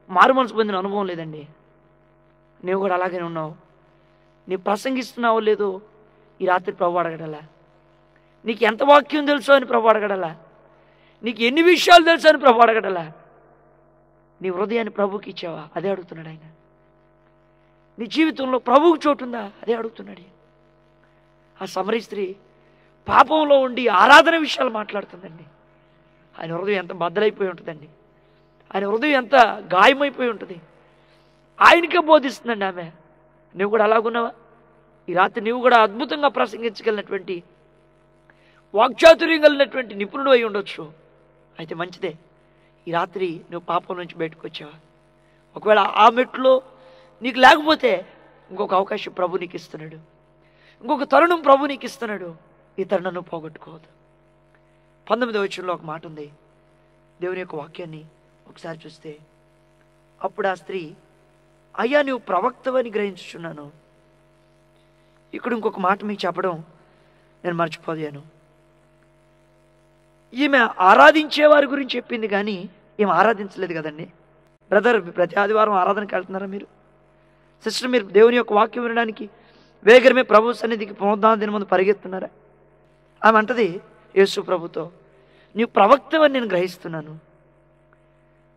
మారుమనసు పొందిన అనుభవం లేదండి. నీవు కూడా అలాగే ఉన్నావు. నీ ప్రసంగిస్తున్నావో లేదో ఈ రాత్రి ప్రభు అడగడలా. నీకు ఎంత వాక్యం తెలుసో అని ప్రభు అడగడలా. నీకు ఎన్ని విషయాలు తెలుసో అని ప్రభు అడగడలా. నీ హృదయాన్ని ప్రభుకి ఇచ్చావా? అదే అడుగుతున్నాడు ఆయన. నీ జీవితంలో ప్రభువుకు చోటుందా? అదే అడుగుతున్నాడు. ఆ సమరీ స్త్రీ పాపంలో ఉండి ఆరాధన విషయాలు మాట్లాడుతుందండి. ఆయన హృదయం ఎంత బద్దలైపోయి ఉంటుందండి. ఆయన హృదయం ఎంత గాయమైపోయి ఉంటుంది. ఆయనకే బోధిస్తుందండి ఆమె. నువ్వు కూడా అలాగున్నావా? ఈ రాత్రి నువ్వు కూడా అద్భుతంగా ప్రసంగించగలిగినటువంటి వాక్చాతుర్యం కలిగినటువంటి నిపుణుడు అయి ఉండొచ్చు. అయితే మంచిదే. ఈ రాత్రి నువ్వు పాపం నుంచి బయటకు వచ్చావా? ఒకవేళ ఆ మెట్లో నీకు లేకపోతే ఇంకొక అవకాశం ప్రభు నీకు ఇస్తున్నాడు, ఇంకొక తరుణం ప్రభు నీకు ఇస్తున్నాడు. ఈ తరుణం నువ్వు పోగొట్టుకోవద్దు. 19వ వచనంలో ఒక మాట ఉంది. దేవుని యొక్క వాక్యాన్ని ఒకసారి చూస్తే, అప్పుడు ఆ స్త్రీ, అయ్యా నువ్వు ప్రవక్తవని గ్రహించుచున్నాను. ఇక్కడ ఇంకొక మాట మీకు చెప్పడం నేను మర్చిపోయాను. ఈమె ఆరాధించే వారి గురించి చెప్పింది కానీ ఈమె ఆరాధించలేదు కదండి. బ్రదర్, ప్రతి ఆదివారం ఆరాధనకి వెళ్తున్నారా మీరు? సిస్టర్, మీరు దేవుని యొక్క వాక్యం వినడానికి వేగరమే ప్రభు సన్నిధికి పునరుద్ధాన దినం ముందు పరిగెత్తున్నారా? ఆమె అంటది యేసు ప్రభుతో, నీవు ప్రవక్తవని నేను గ్రహిస్తున్నాను.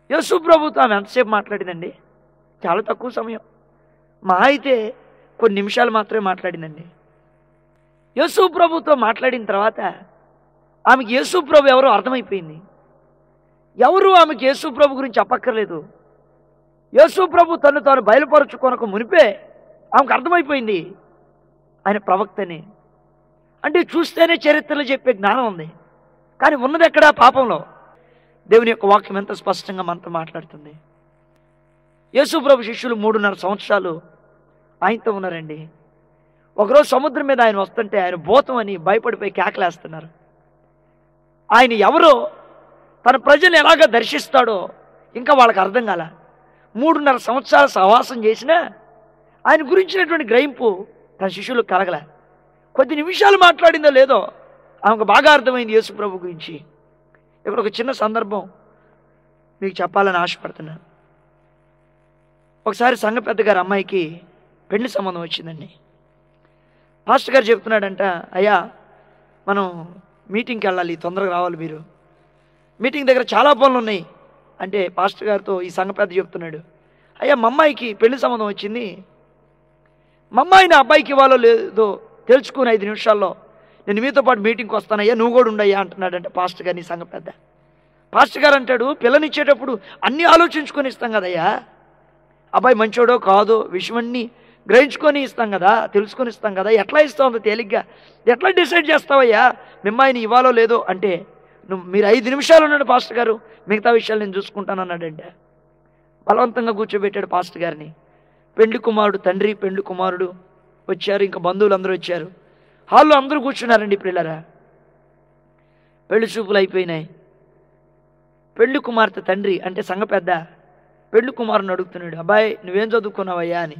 యేసు ప్రభుతో ఆమె ఎంతసేపు మాట్లాడిందండి? చాలా తక్కువ సమయం, మా అయితే కొన్ని నిమిషాలు మాత్రమే మాట్లాడిందండి. యేసు ప్రభుతో మాట్లాడిన తర్వాత ఆమెకి యేసు ప్రభు ఎవరో అర్థమైపోయింది. ఎవరు ఆమెకి యేసు ప్రభు గురించి చెప్పక్కర్లేదు. యేసు ప్రభు తను తాను బయలుపరుచుకొనక మునిపే ఆమెకు అర్థమైపోయింది ఆయన ప్రవక్తని. అంటే చూస్తేనే చరిత్రలు చెప్పే జ్ఞానం ఉంది, కానీ ఉన్నది ఎక్కడ? పాపంలో. దేవుని యొక్క వాక్యం ఎంత స్పష్టంగా మనతో మాట్లాడుతుంది. యేసు ప్రభు శిష్యులు 3.5 సంవత్సరాలు ఆయనతో ఉన్నారండి. ఒకరోజు సముద్రం మీద ఆయన వస్తుంటే ఆయన భూతం అని భయపడిపోయి కేకలేస్తున్నారు. ఆయన ఎవరో, తన ప్రజలు ఎలాగ దర్శిస్తాడో ఇంకా వాళ్ళకి అర్థం కాల. 3.5 సంవత్సరాలు సహవాసం చేసినా ఆయన గురించినటువంటి గ్రహింపు తన శిష్యులకు కలగల. కొద్ది నిమిషాలు మాట్లాడిందో లేదో ఆమెకు బాగా అర్థమైంది యేసు ప్రభు గురించి. ఇక్కడ ఒక చిన్న సందర్భం మీకు చెప్పాలని ఆశపడుతున్నాను. ఒకసారి సంఘ పెద్ద గారి అమ్మాయికి పెళ్లి సంబంధం వచ్చిందండి. పాస్టర్ గారు చెప్తున్నాడంట, అయ్యా మనం మీటింగ్కి వెళ్ళాలి, తొందరగా రావాలి, మీరు మీటింగ్ దగ్గర చాలా పనులు ఉన్నాయి అంటే పాస్టర్ గారితో ఈ సంఘ పెద్ద చెప్తున్నాడు, అయ్యా మా అమ్మాయికి పెళ్లి సంబంధం వచ్చింది, మా అమ్మాయిని అబ్బాయికి ఇవ్వాలో లేదో తెలుసుకుని 5 నిమిషాల్లో నేను మీతో పాటు మీటింగ్కి వస్తానయ్యా, నువ్వు కూడా ఉండయ్యా అంటున్నాడంటే పాస్టర్ గారిని సంఘ పెద్ద. పాస్టర్ గారు అంటాడు, పిల్లనిచ్చేటప్పుడు అన్నీ ఆలోచించుకొని ఇస్తాం కదయ్యా, అబ్బాయి మంచోడో కాదో విషయమన్నీ గ్రహించుకొని ఇస్తాం కదా, తెలుసుకొని ఇస్తాం కదా, ఎట్లా ఇస్తావు అంత తేలిగ్గా, ఎట్లా డిసైడ్ చేస్తావయ్యా మిమ్మాయిని ఇవ్వాలో లేదో అంటే, మీరు 5 నిమిషాలు ఉన్నాడు పాస్టర్ గారు, మిగతా విషయాలు నేను చూసుకుంటాను అన్నాడంటే. బలవంతంగా కూర్చోబెట్టాడు పాస్టర్ గారిని. పెండ్లి కుమారుడు తండ్రి, పెండ్లి కుమారుడు వచ్చారు, ఇంకా బంధువులు అందరూ వచ్చారు. హాల్లో అందరూ కూర్చున్నారండి. పిల్లరా, పెళ్లి చూపులు అయిపోయినాయి. పెళ్లి కుమార్తె తండ్రి అంటే సంఘ పెద్ద పెళ్లి కుమారుని అడుగుతున్నాడు, అబ్బాయి నువ్వేం చదువుకున్నావయ్యా అని.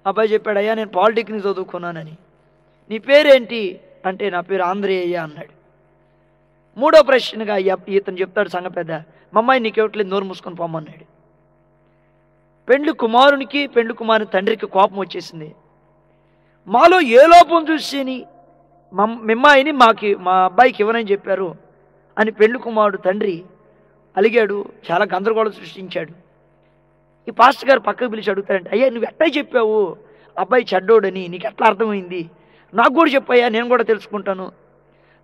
అబ్బాయి చెప్పాడు, అయ్యా నేను పాలిటెక్నిక్ చదువుకున్నానని. నీ పేరేంటి అంటే నా పేరు ఆంధ్రేయ అన్నాడు. 3వ ప్రశ్నగా ఇతను చెప్తాడు సంఘ పెద్ద, మా అమ్మాయి నీకెవట్లేదు, నోరు మూసుకొని పొమ్మన్నాడు. పెండ్లి కుమారునికి పెండ్లి కుమారుని తండ్రికి కోపం వచ్చేసింది. మాలో ఏ లోపం చూసి మిమ్మాయిని మా అబ్బాయికి ఇవ్వనని చెప్పారు అని పెండ్లి కుమారుడు తండ్రి అలిగాడు. చాలా గందరగోళం సృష్టించాడు. ఈ పాస్టర్ గారు పక్కకు పిలిచి అడుగుతారంటే, అయ్యా నువ్వు ఎట్లా చెప్పావు అబ్బాయి చెడ్డోడని, నీకు ఎట్లా అర్థమైంది? నాకు కూడా చెప్పయ్యా, నేను కూడా తెలుసుకుంటాను.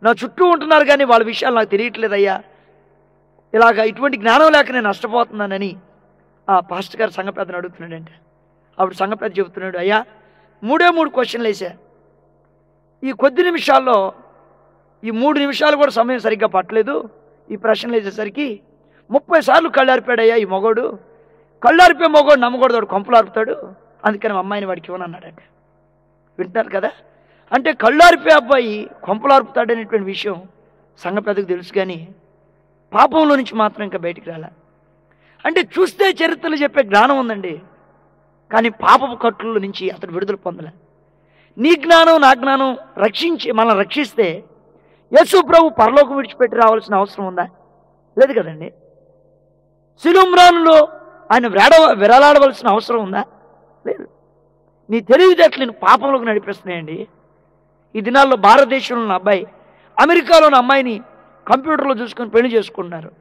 నా చుట్టూ ఉంటున్నారు కానీ వాళ్ళ విషయాలు నాకు తెలియట్లేదయ్యా, ఇలాగ ఇటువంటి జ్ఞానం లేక నేను నష్టపోతున్నానని ఆ పాస్టర్ గారు సంఘ పెద్దను అడుగుతున్నాడంటే, అప్పుడు సంఘ పెద్ద చెబుతున్నాడు, అయ్యా 3 క్వశ్చన్లు వేసా, ఈ కొద్ది నిమిషాల్లో ఈ 3 నిమిషాలు కూడా సమయం సరిగ్గా పట్టలేదు, ఈ ప్రశ్నలు వేసేసరికి 30 సార్లు కళ్ళారిపాడయ్యా ఈ మొగోడు, కళ్ళారిపే మొగోడు నమ్మకూడదు, కొంపలు ఆరుపుతాడు, అందుకని మా అమ్మాయిని వాడికి ఇవ్వనన్నాడంటే. వింటున్నారు కదా? అంటే కళ్ళారిపే అబ్బాయి కొంపలు ఆరుపుతాడనేటువంటి విషయం సంఘ పెద్దకు తెలుసు, కానీ పాపంలో నుంచి మాత్రం ఇంకా బయటికి రాలే. అంటే చూస్తే చరిత్రలు చెప్పే జ్ఞానం ఉందండి, కానీ పాపపు కట్టుల నుంచి అతడు విడుదల పొందలే. నీ జ్ఞానం నా జ్ఞానం మనల్ని రక్షిస్తే యేసు ప్రభు పరలోకం విడిచిపెట్టి రావాల్సిన అవసరం ఉందా? లేదు కదండి. శిలుమ్రానులో ఆయన విరలాడవలసిన అవసరం ఉందా? లేదు. నీ తెలివితేటలు నేను పాపంలోకి నడిపిస్తున్నాయండి. ఈ దినాల్లో భారతదేశంలో ఉన్న అబ్బాయి అమెరికాలోని అమ్మాయిని కంప్యూటర్లో చూసుకొని పెళ్లి చేసుకుంటున్నారు.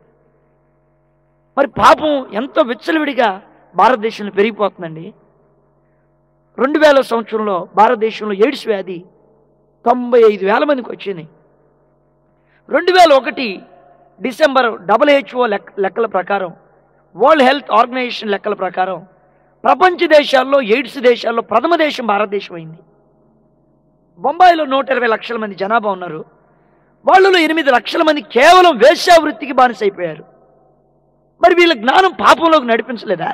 మరి పాపం ఎంతో విచ్చలవిడిగా భారతదేశంలో పెరిగిపోతుందండి. 2000 సంవత్సరంలో భారతదేశంలో ఎయిడ్స్ వ్యాధి 95,000 మందికి వచ్చింది. 2001 డిసెంబర్ WHO లెక్కల ప్రకారం, వరల్డ్ హెల్త్ ఆర్గనైజేషన్ లెక్కల ప్రకారం ప్రపంచ దేశాల్లో, ఎయిడ్స్ దేశాల్లో ప్రథమ దేశం భారతదేశం అయింది. బొంబాయిలో 120 లక్షల మంది జనాభా ఉన్నారు. వాళ్ళలో 8 లక్షల మంది కేవలం వేశ్యావృత్తికి బానిసైపోయారు. మరి వీళ్ళ జ్ఞానం పాపంలోకి నడిపించలేదా?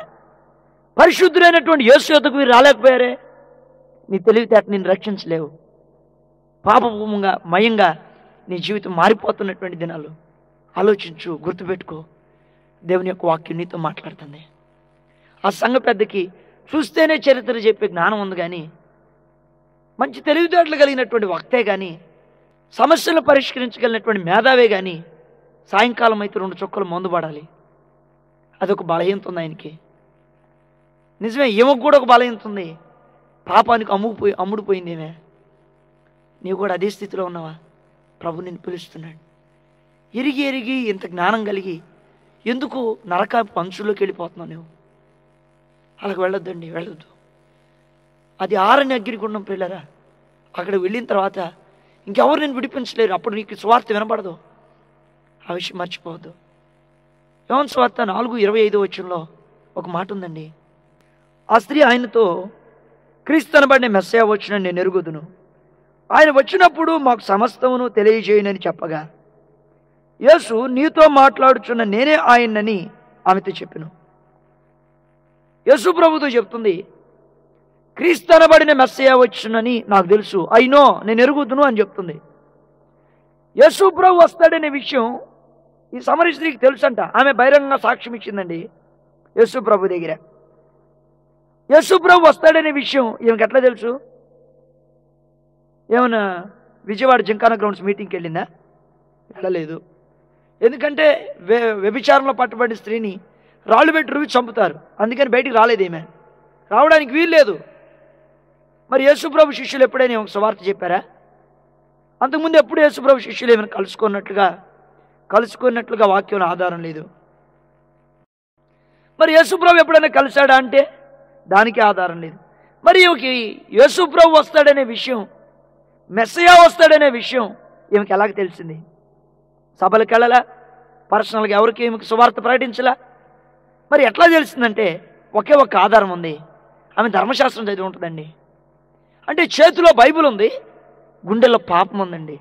పరిశుద్ధులైనటువంటి యేసు యొద్దకు వీరు రాలేకపోయారే? నీ తెలివితేట నిన్ను రక్షించలేవు. పాపముగా మయంగా నీ జీవితం మారిపోతున్నటువంటి దినాలు. ఆలోచించు, గుర్తుపెట్టుకో. దేవుని యొక్క వాక్యం నీతో మాట్లాడుతుంది. ఆ సంఘ పెద్దకి చూస్తేనే చరిత్ర చెప్పే జ్ఞానం ఉంది, కానీ మంచి తెలివితేటలు కలిగినటువంటి వక్తే కానీ, సమస్యలను పరిష్కరించగలిగినటువంటి మేధావే కానీ, సాయంకాలం అయితే 2 చుక్కలు మందు పడాలి. అదొక బలహీనత ఉంది ఆయనకి. నిజమే, ఈమెకు కూడా ఒక బలహీనత ఉంది. పాపానికి అమ్ముడుపోయింది ఏమే. నీవు కూడా అదే స్థితిలో ఉన్నావా? ప్రభు నిన్ను పిలుస్తున్నాడు. ఎరిగి ఇంత జ్ఞానం కలిగి ఎందుకు నరక పంచుల్లోకి వెళ్ళిపోతున్నావు? నువ్వు అలాగ వెళ్ళొద్దండి, వెళ్ళొద్దు. అది ఆరని అగ్నిగుండం పిల్లరా. అక్కడ వెళ్ళిన తర్వాత ఇంకెవరు నేను విడిపించలేరు. అప్పుడు నీకు సువార్త వినపడదు. ఆ విషయం మర్చిపోవద్దు. యోహాను సువార్త 4:25 వచనంలో ఒక మాట ఉందండి. ఆ స్త్రీ ఆయనతో, క్రీస్తు అనబడిన మెస్సయా వచ్చిన నేను ఎరుగుదును, ఆయన వచ్చినప్పుడు మాకు సమస్తమును తెలియజేయనని చెప్పగా, యేసు నీతో మాట్లాడుచున్న నేనే ఆయనని ఆమెతో చెప్పెను. యేసు ప్రభుతో చెప్తుంది, క్రీస్తు అనబడిన మెస్సయా వచ్చునని నాకు తెలుసు, అయినో నేను ఎరుగుదును అని చెప్తుంది. యేసు ప్రభు వస్తాడనే విషయం ఈ సమరీ స్త్రీకి తెలుసంట. ఆమె బహిరంగంగా సాక్ష్యం ఇచ్చిందండి యేసు ప్రభు దగ్గర. యేసు ప్రభు వస్తాడనే విషయం ఈమెకి ఎట్లా తెలుసు? ఏమన్నా విజయవాడ జింకానా గ్రౌండ్స్ మీటింగ్కి వెళ్ళిందా? వెళ్ళలేదు. ఎందుకంటే వ్యభిచారంలో పట్టుబడిన స్త్రీని రాళ్ళు పెట్టి రువి చంపుతారు. అందుకని బయటికి రాలేదు. ఈమె రావడానికి వీలు లేదు. మరి యేసుప్రభు శిష్యులు ఎప్పుడైనా ఒక సువార్త చెప్పారా? అంతకుముందు ఎప్పుడు యేసుప్రభు శిష్యులు ఏమైనా కలుసుకున్నట్లుగా వాక్యంలో ఆధారం లేదు. మరి యేసుప్రభు ఎప్పుడైనా కలిశాడా అంటే దానికి ఆధారం లేదు. మరి యేసుప్రభు వస్తాడనే విషయం, మెస్సయా వస్తాడనే విషయం ఈమెకి ఎలాగ తెలిసింది? సభలకు వెళ్ళలా, పర్సనల్గా ఎవరికి ఈమెకి సువార్త ప్రకటించలా. మరి ఎట్లా తెలిసిందంటే ఒకే ఒక్క ఆధారం ఉంది. ఆమె ధర్మశాస్త్రం చదివి ఉంటుందండి. అంటే చేతిలో బైబిల్ ఉంది, గుండెల్లో పాపం ఉందండి.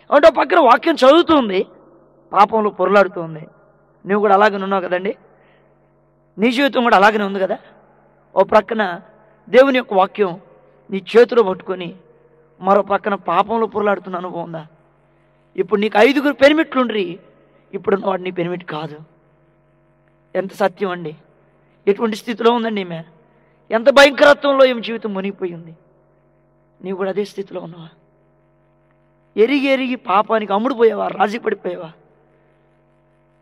అంటే పక్కన వాక్యం చదువుతూ ఉంది, పాపంలో పొరలాడుతూ ఉంది. నువ్వు కూడా అలాగే ఉన్నావు కదండి. నీ జీవితం కూడా అలాగనే ఉంది కదా. ఓ ప్రక్కన దేవుని యొక్క వాక్యం నీ చేతిలో పట్టుకొని మరో ప్రక్కన పాపంలో పొరలాడుతున్న అనుభవం ఉందా? ఇప్పుడు నీకు 5 పెనిమిట్లుండ్రి, ఇప్పుడున్న వాడు నీ పెనిమిట్ కాదు. ఎంత సత్యం అండి! ఎటువంటి స్థితిలో ఉందండి ఈమె? ఎంత భయంకరత్వంలో ఈమె జీవితం మునిగిపోయింది. నీవు కూడా అదే స్థితిలో ఉన్నావా? ఎరిగి పాపానికి అమ్ముడుపోయావా? రాజీ పడిపోయావా?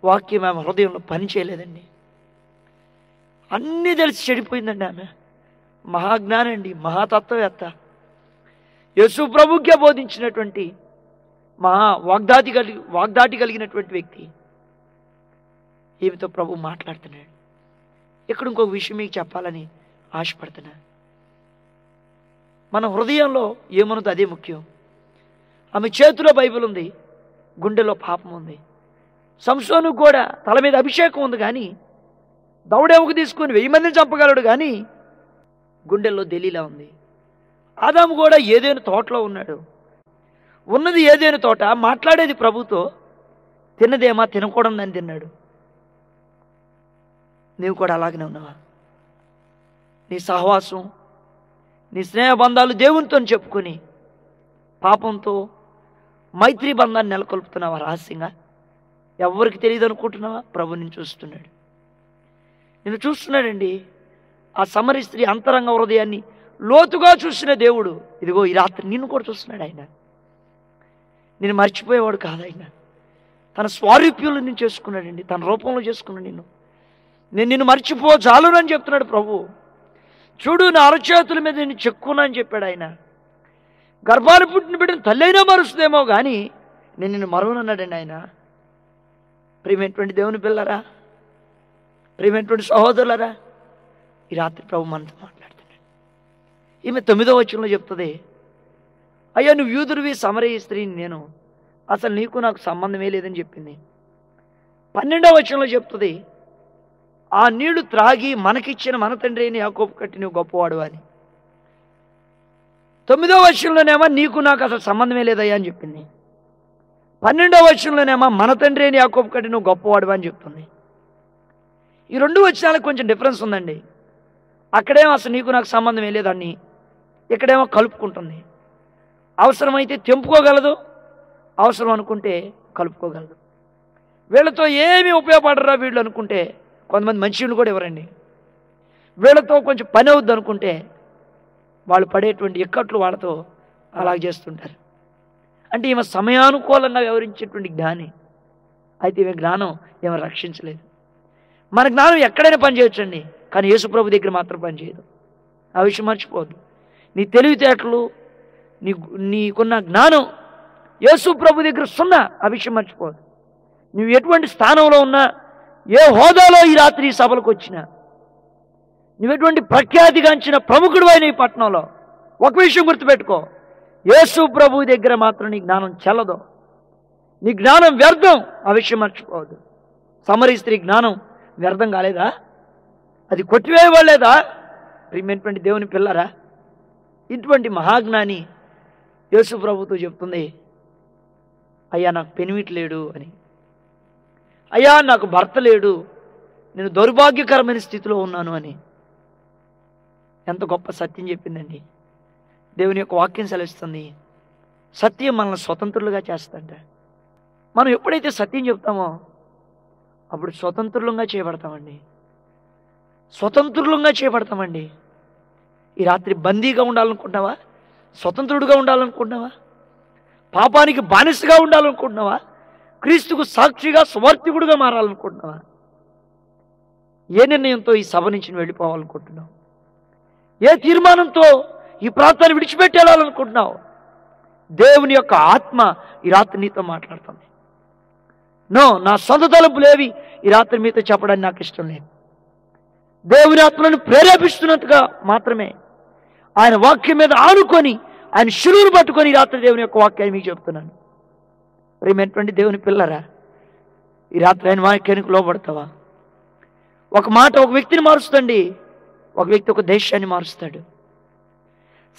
వాక్యం ఆమె హృదయంలో పని చేయలేదండి. అన్నీ తెలిసి చెడిపోయిందండి ఆమె. మహాజ్ఞాని అండి, మహాతత్వవేత్త, యేసు ప్రభుకే బోధించినటువంటి మహా వాగ్దాటి కలిగినటువంటి వ్యక్తి. ఈమెతో ప్రభు మాట్లాడుతున్నాడు. ఇక్కడ ఇంకొక విషయం మీకు చెప్పాలని ఆశపడుతున్నా. మన హృదయంలో ఏమన్నదో అదే ముఖ్యం. ఆమె చేతిలో బైబిల్ ఉంది, గుండెలో పాపం ఉంది. సంసోను కూడా తల మీద అభిషేకం ఉంది, కానీ దౌడేముకు తీసుకుని 1000 మందిని చంపగలడు, కానీ గుండెల్లో దెలీలా ఉంది. ఆదాము కూడా ఏదైనా తోటలో ఉన్నాడు. ఉన్నది ఏదైనా తోట, మాట్లాడేది ప్రభుతో, తిన్నదేమా తినకూడదని తిన్నాడు. నీవు కూడా అలాగనే ఉన్నావా? నీ సహవాసం, నీ స్నేహబంధాలు దేవునితో చెప్పుకొని పాపంతో మైత్రి బంధాన్ని నెలకొల్పుతున్నావా రహస్యంగా? ఎవరికి తెలియదు అనుకుంటున్నావా? ప్రభు నిన్ను చూస్తున్నాడు. నిన్ను చూస్తున్నాడండి. ఆ సమరీ స్త్రీ అంతరంగ హృదయాన్ని లోతుగా చూసిన దేవుడు ఇదిగో ఈ రాత్రి నిన్ను కూడా చూస్తున్నాడు. ఆయన నిన్ను మర్చిపోయేవాడు కాదు. ఆయన తన స్వారూప్యంలో నిన్ను చేసుకున్నాడండి, తన రూపంలో చేసుకున్నాడు నిన్ను. నేను నిన్ను మర్చిపోజాలును అని చెప్తున్నాడు ప్రభు. చూడు, నా అరచేతుల మీద నిన్ను చెక్కున్నా అని చెప్పాడు ఆయన. గర్భాలు పుట్టిన బిడ్డను తల్లైనా మరుస్తుందేమో కానీ నేను నిన్ను మరువనన్నాడండి ఆయన. ప్రియమైనటువంటి దేవుని పిల్లరా, ప్రియమైనటువంటి సహోదరులరా, ఈ రాత్రి ప్రభు మనతో మాట్లాడుతున్నాడు. ఈమె 9వ వచనంలో చెప్తుంది, అయ్యా నువ్వు యూదుడివి, సమరయ స్త్రీని నేను, అసలు నీకు నాకు సంబంధమే లేదని చెప్పింది. 12వ వచనంలో చెప్తుంది, ఆ నీళ్లు త్రాగి మనకిచ్చిన మన తండ్రి అయిన యాకోబు కట్టి నువ్వు గొప్పవాడు అని. 9వ వచనంలోనేమో నీకు నాకు అసలు సంబంధమే లేదయ్యా అని చెప్పింది. 12వ వచనంలోనేమో మన తండ్రి అయిన యాకోబు కట్టి నువ్వు గొప్పవాడు అని చెప్తుంది. ఈ 2 వచనాలకు కొంచెం డిఫరెన్స్ ఉందండి. అక్కడేమో అసలు నీకు నాకు సంబంధమే లేదని, ఇక్కడేమో కలుపుకుంటుంది. అవసరమైతే తెంపుకోగలదు, అవసరం అనుకుంటే కలుపుకోగలదు. వీళ్ళతో ఏమీ ఉపయోగపడరా వీళ్ళు అనుకుంటే కొంతమంది మంచిని కూడా ఇవ్వరండి. వీళ్ళతో కొంచెం పని అవుద్ది అనుకుంటే వాళ్ళు పడేటువంటి ఇక్కట్లు వాళ్ళతో అలా చేస్తుంటారు. అంటే ఈమె సమయానుకూలంగా వివరించేటువంటి జ్ఞాని. అయితే ఈమె జ్ఞానం ఈమె రక్షించలేదు. మన జ్ఞానం ఎక్కడైనా పని చేయొచ్చండి, కానీ యేసుప్రభు దగ్గర మాత్రం పని చేయదు. ఆ విషయం మర్చిపోవద్దు. నీ తెలివితేటలు, నీకున్న జ్ఞానం యేసుప్రభు దగ్గర సున్నా. ఆ విషయం మర్చిపోవద్దు. నువ్వు ఎటువంటి స్థానంలో ఉన్నా, ఏ హోదాలో ఈ రాత్రి ఈ సభలకు వచ్చినా, నువ్వెటువంటి ప్రఖ్యాతిగాంచిన ప్రముఖుడు అయిన ఈ పట్టణంలో ఒక విషయం గుర్తుపెట్టుకో, యేసు ప్రభు దగ్గర మాత్రం నీ జ్ఞానం చెల్లదు, నీ జ్ఞానం వ్యర్థం. ఆ విషయం మర్చిపోవద్దు. సమరీ స్త్రీ జ్ఞానం వ్యర్థం కాలేదా? అది కొట్టివేయబడలేదా? ప్రియమైనటువంటి దేవుని పిల్లరా, ఇటువంటి మహాజ్ఞాని యేసు ప్రభుతో చెప్తుంది, అయ్యా నాకు పెనిమిటి లేడు అని, అయ్యా నాకు భర్త లేడు, నేను దౌర్భాగ్యకరమైన స్థితిలో ఉన్నాను అని. ఎంత గొప్ప సత్యం చెప్పిందండి. దేవుని యొక్క వాక్యం సెలవిస్తుంది, సత్యం మనల్ని స్వతంత్రులుగా చేస్తుంట. మనం ఎప్పుడైతే సత్యం చెప్తామో అప్పుడు స్వతంత్రులంగా చేయబడతామండి. స్వతంత్రులంగా చేయబడతామండి. ఈ రాత్రి బందీగా ఉండాలనుకుంటున్నావా? స్వతంత్రుడుగా ఉండాలనుకుంటున్నావా? పాపానికి బానిసగా ఉండాలనుకుంటున్నావా? క్రీస్తుకు సాక్షిగా స్వార్థికుడుగా మారాలనుకుంటున్నావా? ఏ నిర్ణయంతో ఈ సభ నుంచి వెళ్ళిపోవాలనుకుంటున్నావు? ఏ తీర్మానంతో ఈ ప్రాంతాన్ని విడిచిపెట్టేయాలనుకుంటున్నావు? దేవుని యొక్క ఆత్మ ఈ రాత్రి నీతో మాట్లాడుతుంది. నా సొంత తలుపులేవి ఈ రాత్రి మీతో చెప్పడానికి నాకు ఇష్టం లేదు. దేవుని ఆత్మలను ప్రేరేపిస్తున్నట్టుగా మాత్రమే ఆయన వాక్యం మీద ఆనుకొని, ఆయన శిలువను పట్టుకొని ఈ రాత్రి దేవుని యొక్క వాక్యాన్ని మీకు చెప్తున్నాను. ప్రియమైనటువంటి దేవుని పిల్లరా, ఈ రాత్రి ఆయన వాక్యానికి లోబడతావా? ఒక మాట ఒక వ్యక్తిని మారుస్తుంది, ఒక వ్యక్తి ఒక దేశాన్ని మారుస్తాడు.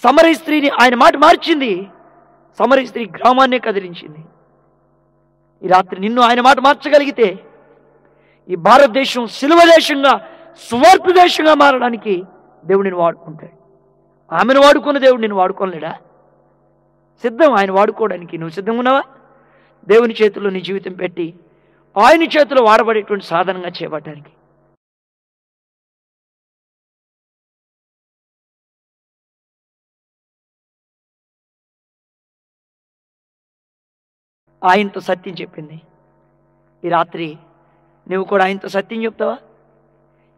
సమరీ స్త్రీని ఆయన మాట మార్చింది, సమరీ స్త్రీ గ్రామాన్నే కదిలించింది. ఈ రాత్రి నిన్ను ఆయన మాట మార్చగలిగితే ఈ భారతదేశం సిలువ దేశంగా, సువార్త దేశంగా మారడానికి దేవుడిని వాడుకుంటాడు. ఆమెను వాడుకున్న దేవుడు నిన్ను వాడుకోలేడా? సిద్ధం ఆయన వాడుకోవడానికి. నువ్వు సిద్ధంగా ఉన్నావా? దేవుని చేతుల్లో నీ జీవితం పెట్టి ఆయన చేతిలో వాడబడేటువంటి సాధనంగా చేపట్టడానికి. ఆయనతో సత్యం చెప్పింది. ఈ రాత్రి నువ్వు కూడా ఆయనతో సత్యం చెప్తావా?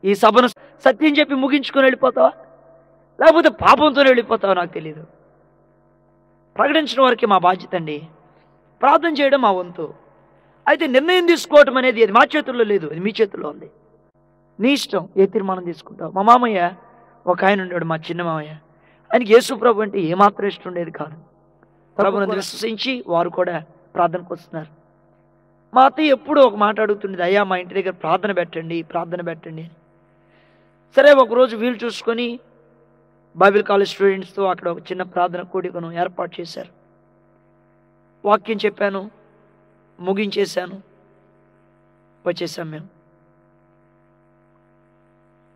ఈ సభను సత్యం చెప్పి ముగించుకొని వెళ్ళిపోతావా, లేకపోతే పాపంతో వెళ్ళిపోతావా? నాకు తెలీదు. ప్రకటించడం వరకే మా బాధ్యత అండి. ప్రార్థన చేయడం మా వంతు. అయితే నిర్ణయం తీసుకోవటం అనేది అది మా చేతుల్లో లేదు, అది మీ చేతుల్లో ఉంది. నీ ఇష్టం ఏ తీర్మానం తీసుకుంటావు. మా మామయ్య ఒక ఆయన ఉండేవాడు, మా చిన్న మామయ్య. ఆయనకి యేసు ప్రభు అంటే ఏమాత్రం ఇష్టం ఉండేది కాదు. ప్రభుని విశ్వసించి వారు కూడా ప్రార్థనకు వస్తున్నారు. మా అత్తయ్య ఎప్పుడూ ఒక మాట అడుగుతుండేది, అయ్యా మా ఇంటి దగ్గర ప్రార్థన పెట్టండి, ప్రార్థన పెట్టండి అని. సరే ఒకరోజు వీలు చూసుకొని బైబిల్ కాలేజ్ స్టూడెంట్స్తో అక్కడ ఒక చిన్న ప్రార్థన కూడికను ఏర్పాటు చేశారు. వాక్యం చెప్పాను, ముగించేశాను, వచ్చేసాం మేము.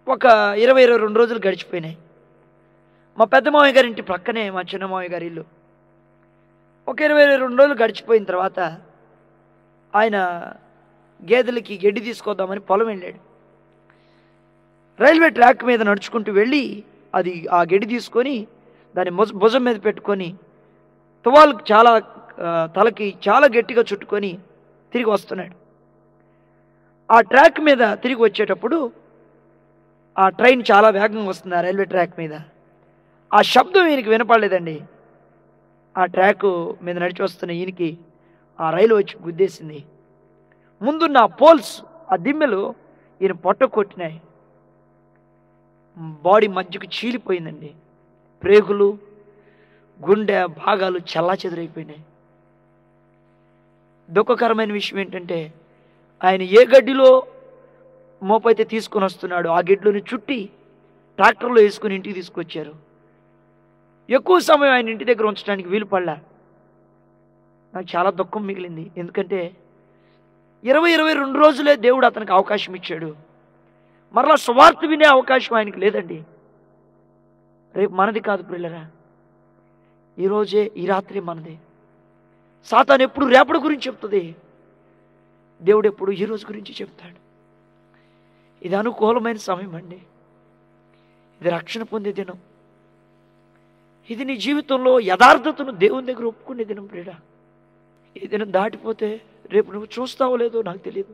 ఒక 22 రోజులు గడిచిపోయినాయి. మా పెద్ద మావయ్య గారి ఇంటి ప్రక్కనే మా చిన్న మావయ్య గారి ఇల్లు. ఒక 22 రోజులు గడిచిపోయిన తర్వాత ఆయన గేదెలకి గడ్డి తీసుకొద్దామని పొలం వెళ్ళాడు. రైల్వే ట్రాక్ మీద నడుచుకుంటూ వెళ్ళి ఆ గడ్డి తీసుకొని దాన్ని భుజం మీద పెట్టుకొని తువాలు తలకి చాలా గట్టిగా చుట్టుకొని తిరిగి వస్తున్నాడు. ఆ ట్రాక్ మీద తిరిగి వచ్చేటప్పుడు ఆ ట్రైన్ చాలా వేగంగా వస్తుంది. ఆ రైల్వే ట్రాక్ మీద ఆ శబ్దం ఈయనకి వినపడలేదండి. ఆ ట్రాక్ మీద నడిచి వస్తున్న ఈయనకి ఆ రైలు వచ్చి గుద్దేసింది. ముందున్న పోల్స్, ఆ దిమ్మెలు ఈయన పొట్ట కొట్టినాయి. బాడీ మధ్యకు చీలిపోయిందండి. ప్రేగులు, గుండె భాగాలు చల్లా చెదురైపోయినాయి. దుఃఖకరమైన విషయం ఏంటంటే ఆయన ఏ గడ్డిలో మోపైతే తీసుకొని వస్తున్నాడు. ఆ గిడ్లుని చుట్టి ట్రాక్టర్లో వేసుకుని ఇంటికి తీసుకొచ్చారు. ఎక్కువ సమయం ఆయన ఇంటి దగ్గర ఉంచడానికి వీలు పడలా. నాకు చాలా దుఃఖం మిగిలింది. ఎందుకంటే 22 రోజులే దేవుడు అతనికి అవకాశం ఇచ్చాడు. మరలా సువార్త వినే అవకాశం ఆయనకి లేదండి. రేపు మనది కాదు ప్రియులరా, ఈరోజే ఈ రాత్రి మనది. సాతాను ఎప్పుడు రేపటి గురించి చెప్తుంది, దేవుడు ఎప్పుడు ఈ రోజు గురించి చెప్తాడు. ఇది అనుకూలమైన సమయం అండి. ఇది రక్షణ పొందే దినం. ఇది నీ జీవితంలో యథార్థతను దేవుని దగ్గర ఒప్పుకునే దినం ప్రియుడా. ఈ దినం దాటిపోతే రేపు నువ్వు చూస్తావో లేదో నాకు తెలియదు.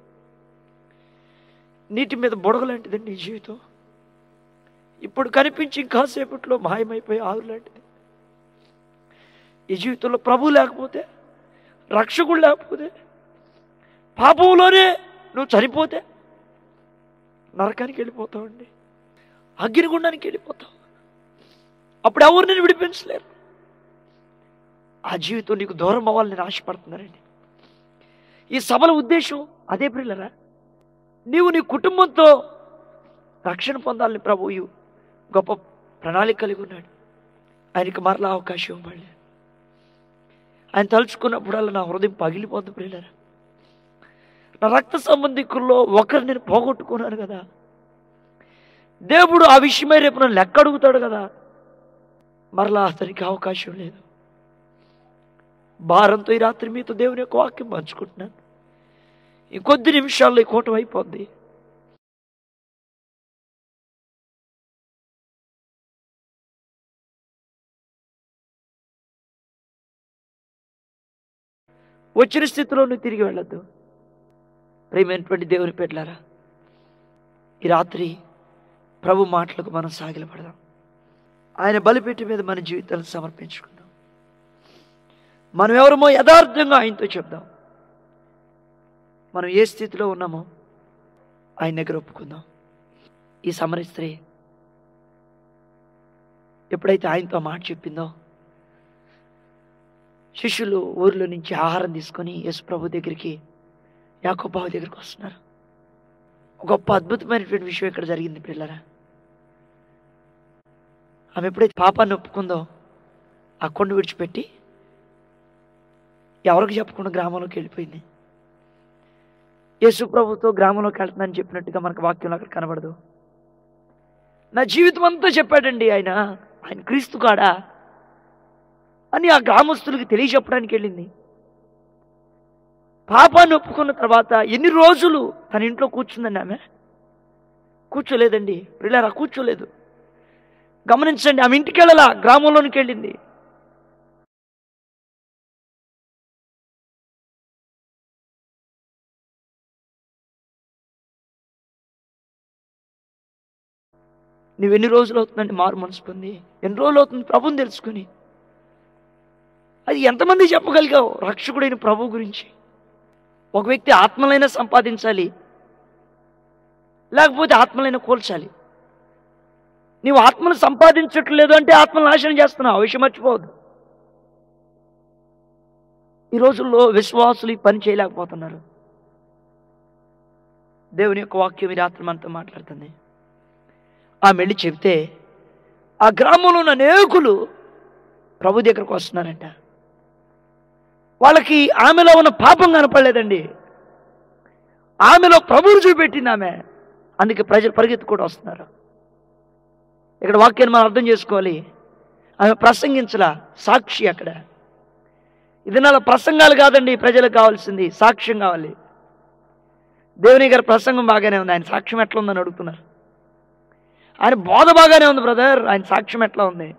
నీటి మీద బుడగ లాంటిదండి నీ జీవితం. ఇప్పుడు కనిపించి కాసేపట్లో మాయమైపోయే ఆరు లాంటిది. ఈ జీవితంలో ప్రభు లేకపోతే, రక్షకుడు లేకపోతే, పాపంలోనే నువ్వు చనిపోతే నరకానికి వెళ్ళిపోతావండి. అగ్నిగుండానికి వెళ్ళిపోతావు. అప్పుడు ఎవరు నేను విడిపించలేరు. ఆ జీవితం నీకు దూరం అవ్వాలని నేను ఆశపడుతున్నానండి. ఈ సభల ఉద్దేశం అదే ప్రియులరా. నీవు నీ కుటుంబంతో రక్షణ పొందాలని ప్రభువు గొప్ప ప్రణాళిక కలిగి ఉన్నాడు. ఆయనకి మరలా అవకాశం ఇవ్వాలి. ఆయన తలుచుకున్నప్పుడల్లా నా హృదయం పగిలిపోద్ది ప్రియులరా. నా రక్త సంబంధికుల్లో ఒకరు నేను పోగొట్టుకున్నాను కదా. దేవుడు ఆ విషయమై రేపు నన్ను లెక్క అడుగుతాడు కదా. మరలా అతనికి అవకాశం లేదు. భారంతో ఈ రాత్రి మీతో దేవుని యొక్క వాక్యం పంచుకుంటున్నాను. ఈ కొద్ది నిమిషాల్లో ఈ కూటం అయిపోద్ది. వచ్చిన స్థితిలో నువ్వు తిరిగి వెళ్ళొద్దు. ప్రేమైనటువంటి దేవుని పెట్టారా, ఈ రాత్రి ప్రభు మాటలకు మనం సాగిలపడదాం. ఆయన బలిపీఠం మీద మన జీవితాలను సమర్పించుకుందాం. మనం ఎవరమో యథార్థంగా ఆయనతో చెప్దాం. మనం ఏ స్థితిలో ఉన్నామో ఆయన దగ్గర ఒప్పుకుందాం. ఈ సమర స్త్రీ ఎప్పుడైతే ఆయనతో మాట చెప్పిందో, శిష్యులు ఊర్లో నుంచి ఆహారం తీసుకొని యేసు ప్రభు దగ్గరికి, యాకోబు దగ్గరికి వస్తున్నారు. గొప్ప అద్భుతమైనటువంటి విషయం ఇక్కడ జరిగింది పిల్లరా. ఆమె ఎప్పుడైతే పాపాన్ని ఒప్పుకుందో ఆ కొండ విడిచిపెట్టి ఎవరికి చెప్పకుండా గ్రామంలోకి వెళ్ళిపోయింది. యేసు ప్రభుతో గ్రామంలోకి వెళ్తుందని చెప్పినట్టుగా మనకు వాక్యంలో అక్కడ కనబడదు. నా జీవితం అంతా చెప్పాడండి ఆయన క్రీస్తు కాడా అని ఆ గ్రామస్తులకి తెలియజెప్పడానికి వెళ్ళింది. పాపాన్ని ఒప్పుకున్న తర్వాత ఎన్ని రోజులు తన ఇంట్లో కూర్చుందండి ఆమె? కూర్చోలేదండి పిల్లరా, కూర్చోలేదు. గమనించండి, ఆమె ఇంటికి వెళ్ళాలా, గ్రామంలోనికి వెళ్ళింది. నువ్వు ఎన్ని రోజులు అవుతుందండి మారు మనసు పొంది? ఎన్ని రోజులు అవుతుంది ప్రభుని తెలుసుకుని? అది ఎంతమంది చెప్పగలిగావు రక్షకుడైన ప్రభు గురించి? ఒక వ్యక్తి ఆత్మలైనా సంపాదించాలి, లేకపోతే ఆత్మలైనా కోల్చాలి. నీవు ఆత్మను సంపాదించట్లేదు అంటే ఆత్మను నాశనం చేస్తున్నావు. ఆ విషయం మర్చిపోవద్దు. ఈ రోజుల్లో విశ్వాసులు ఈ పని చేయలేకపోతున్నారు. దేవుని యొక్క వాక్యం ఈ రాత్రి మనతో మాట్లాడుతుంది. ఆమె వెళ్ళి చెబితే ఆ గ్రామంలో ఉన్న అనేకులు ప్రభు దగ్గరకు వస్తున్నారంట. వాళ్ళకి ఆమెలో ఉన్న పాపం కనపడలేదండి, ఆమెలో ప్రభువును చూపెట్టింది ఆమె. అందుకే ప్రజలు పరిగెత్తుకుంటూ వస్తున్నారు. ఇక్కడ వాక్యాన్ని మనం అర్థం చేసుకోవాలి. ఆమె ప్రసంగించలా, సాక్షి. అక్కడ ఇది నా ప్రసంగాలు కాదండి ప్రజలకు కావాల్సింది, సాక్ష్యం కావాలి. దేవుని గారి ప్రసంగం బాగానే ఉంది, ఆయన సాక్ష్యం ఎట్లా ఉందని అడుగుతున్నారు. ఆయన బోధ బాగానే ఉంది బ్రదర్, ఆయన సాక్ష్యం ఎట్లా ఉంది?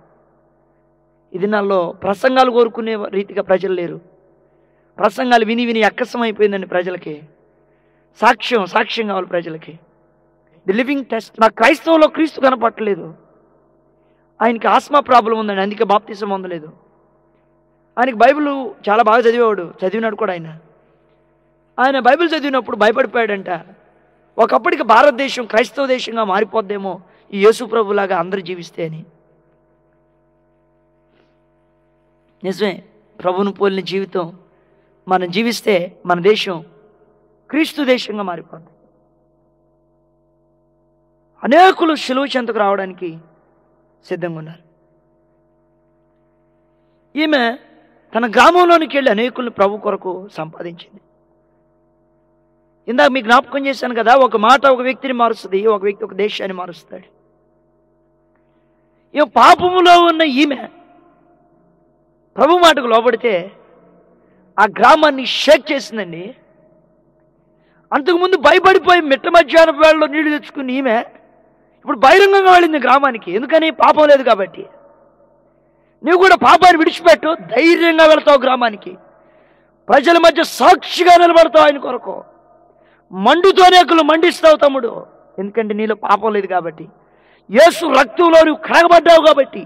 ఇది నాలో ప్రసంగాలు కోరుకునే రీతిగా ప్రజలు లేరు. ప్రసంగాలు విని విని అక్కసం అయిపోయిందండి ప్రజలకి. సాక్ష్యం కావాలి ప్రజలకి. The living test. నా క్రైస్తవంలో క్రీస్తు కనపట్టలేదు. ఆయనకి ఆస్మా ప్రాబ్లం ఉందండి, అందుకే బాప్తిసం పొందలేదు. ఆయనకి బైబిల్ చాలా బాగా చదివేవాడు, చదివినాడు కూడా. ఆయన బైబిల్ చదివినప్పుడు భయపడిపోయాడంట. ఒకప్పటికి భారతదేశం క్రైస్తవ దేశంగా మారిపోద్దేమో ఈ యేసు ప్రభులాగా అందరూ జీవిస్తే అని. నిజమే, ప్రభువును పోలిన జీవితం మనం జీవిస్తే మన దేశం క్రీస్తు దేశంగా మారిపోద్ది. అనేకులు శిలువ చెంతకు రావడానికి సిద్ధంగా ఉన్నారు. ఈమె తన గ్రామంలోనికి వెళ్ళి అనేకులను ప్రభు కొరకు సంపాదించింది. ఇందాక మీకు జ్ఞాపకం చేశాను కదా, ఒక మాట ఒక వ్యక్తిని మారుస్తుంది, ఒక వ్యక్తి ఒక దేశాన్ని మారుస్తాడు. ఈ పాపములో ఉన్న ఈమె ప్రభు మాటకు లోబడితే ఆ గ్రామాన్ని షేక్ చేసిందండి. అంతకుముందు భయపడిపోయి మిట్ట మధ్యాహ్నం వేళలో నీళ్లు తెచ్చుకుని ఈమె ఇప్పుడు బహిరంగంగా వెళ్ళింది గ్రామానికి. ఎందుకని? పాపం లేదు కాబట్టి. నువ్వు కూడా పాపాన్ని విడిచిపెట్టు, ధైర్యంగా వెళ్తావు గ్రామానికి, ప్రజల మధ్య సాక్షిగా నిలబడతావు ఆయన కొరకు, మండుతో అనేకులు మండిస్తావు తమ్ముడు. ఎందుకంటే నీలో పాపం లేదు కాబట్టి, యేసు రక్తంలో నువ్వు కడగబడ్డావు కాబట్టి,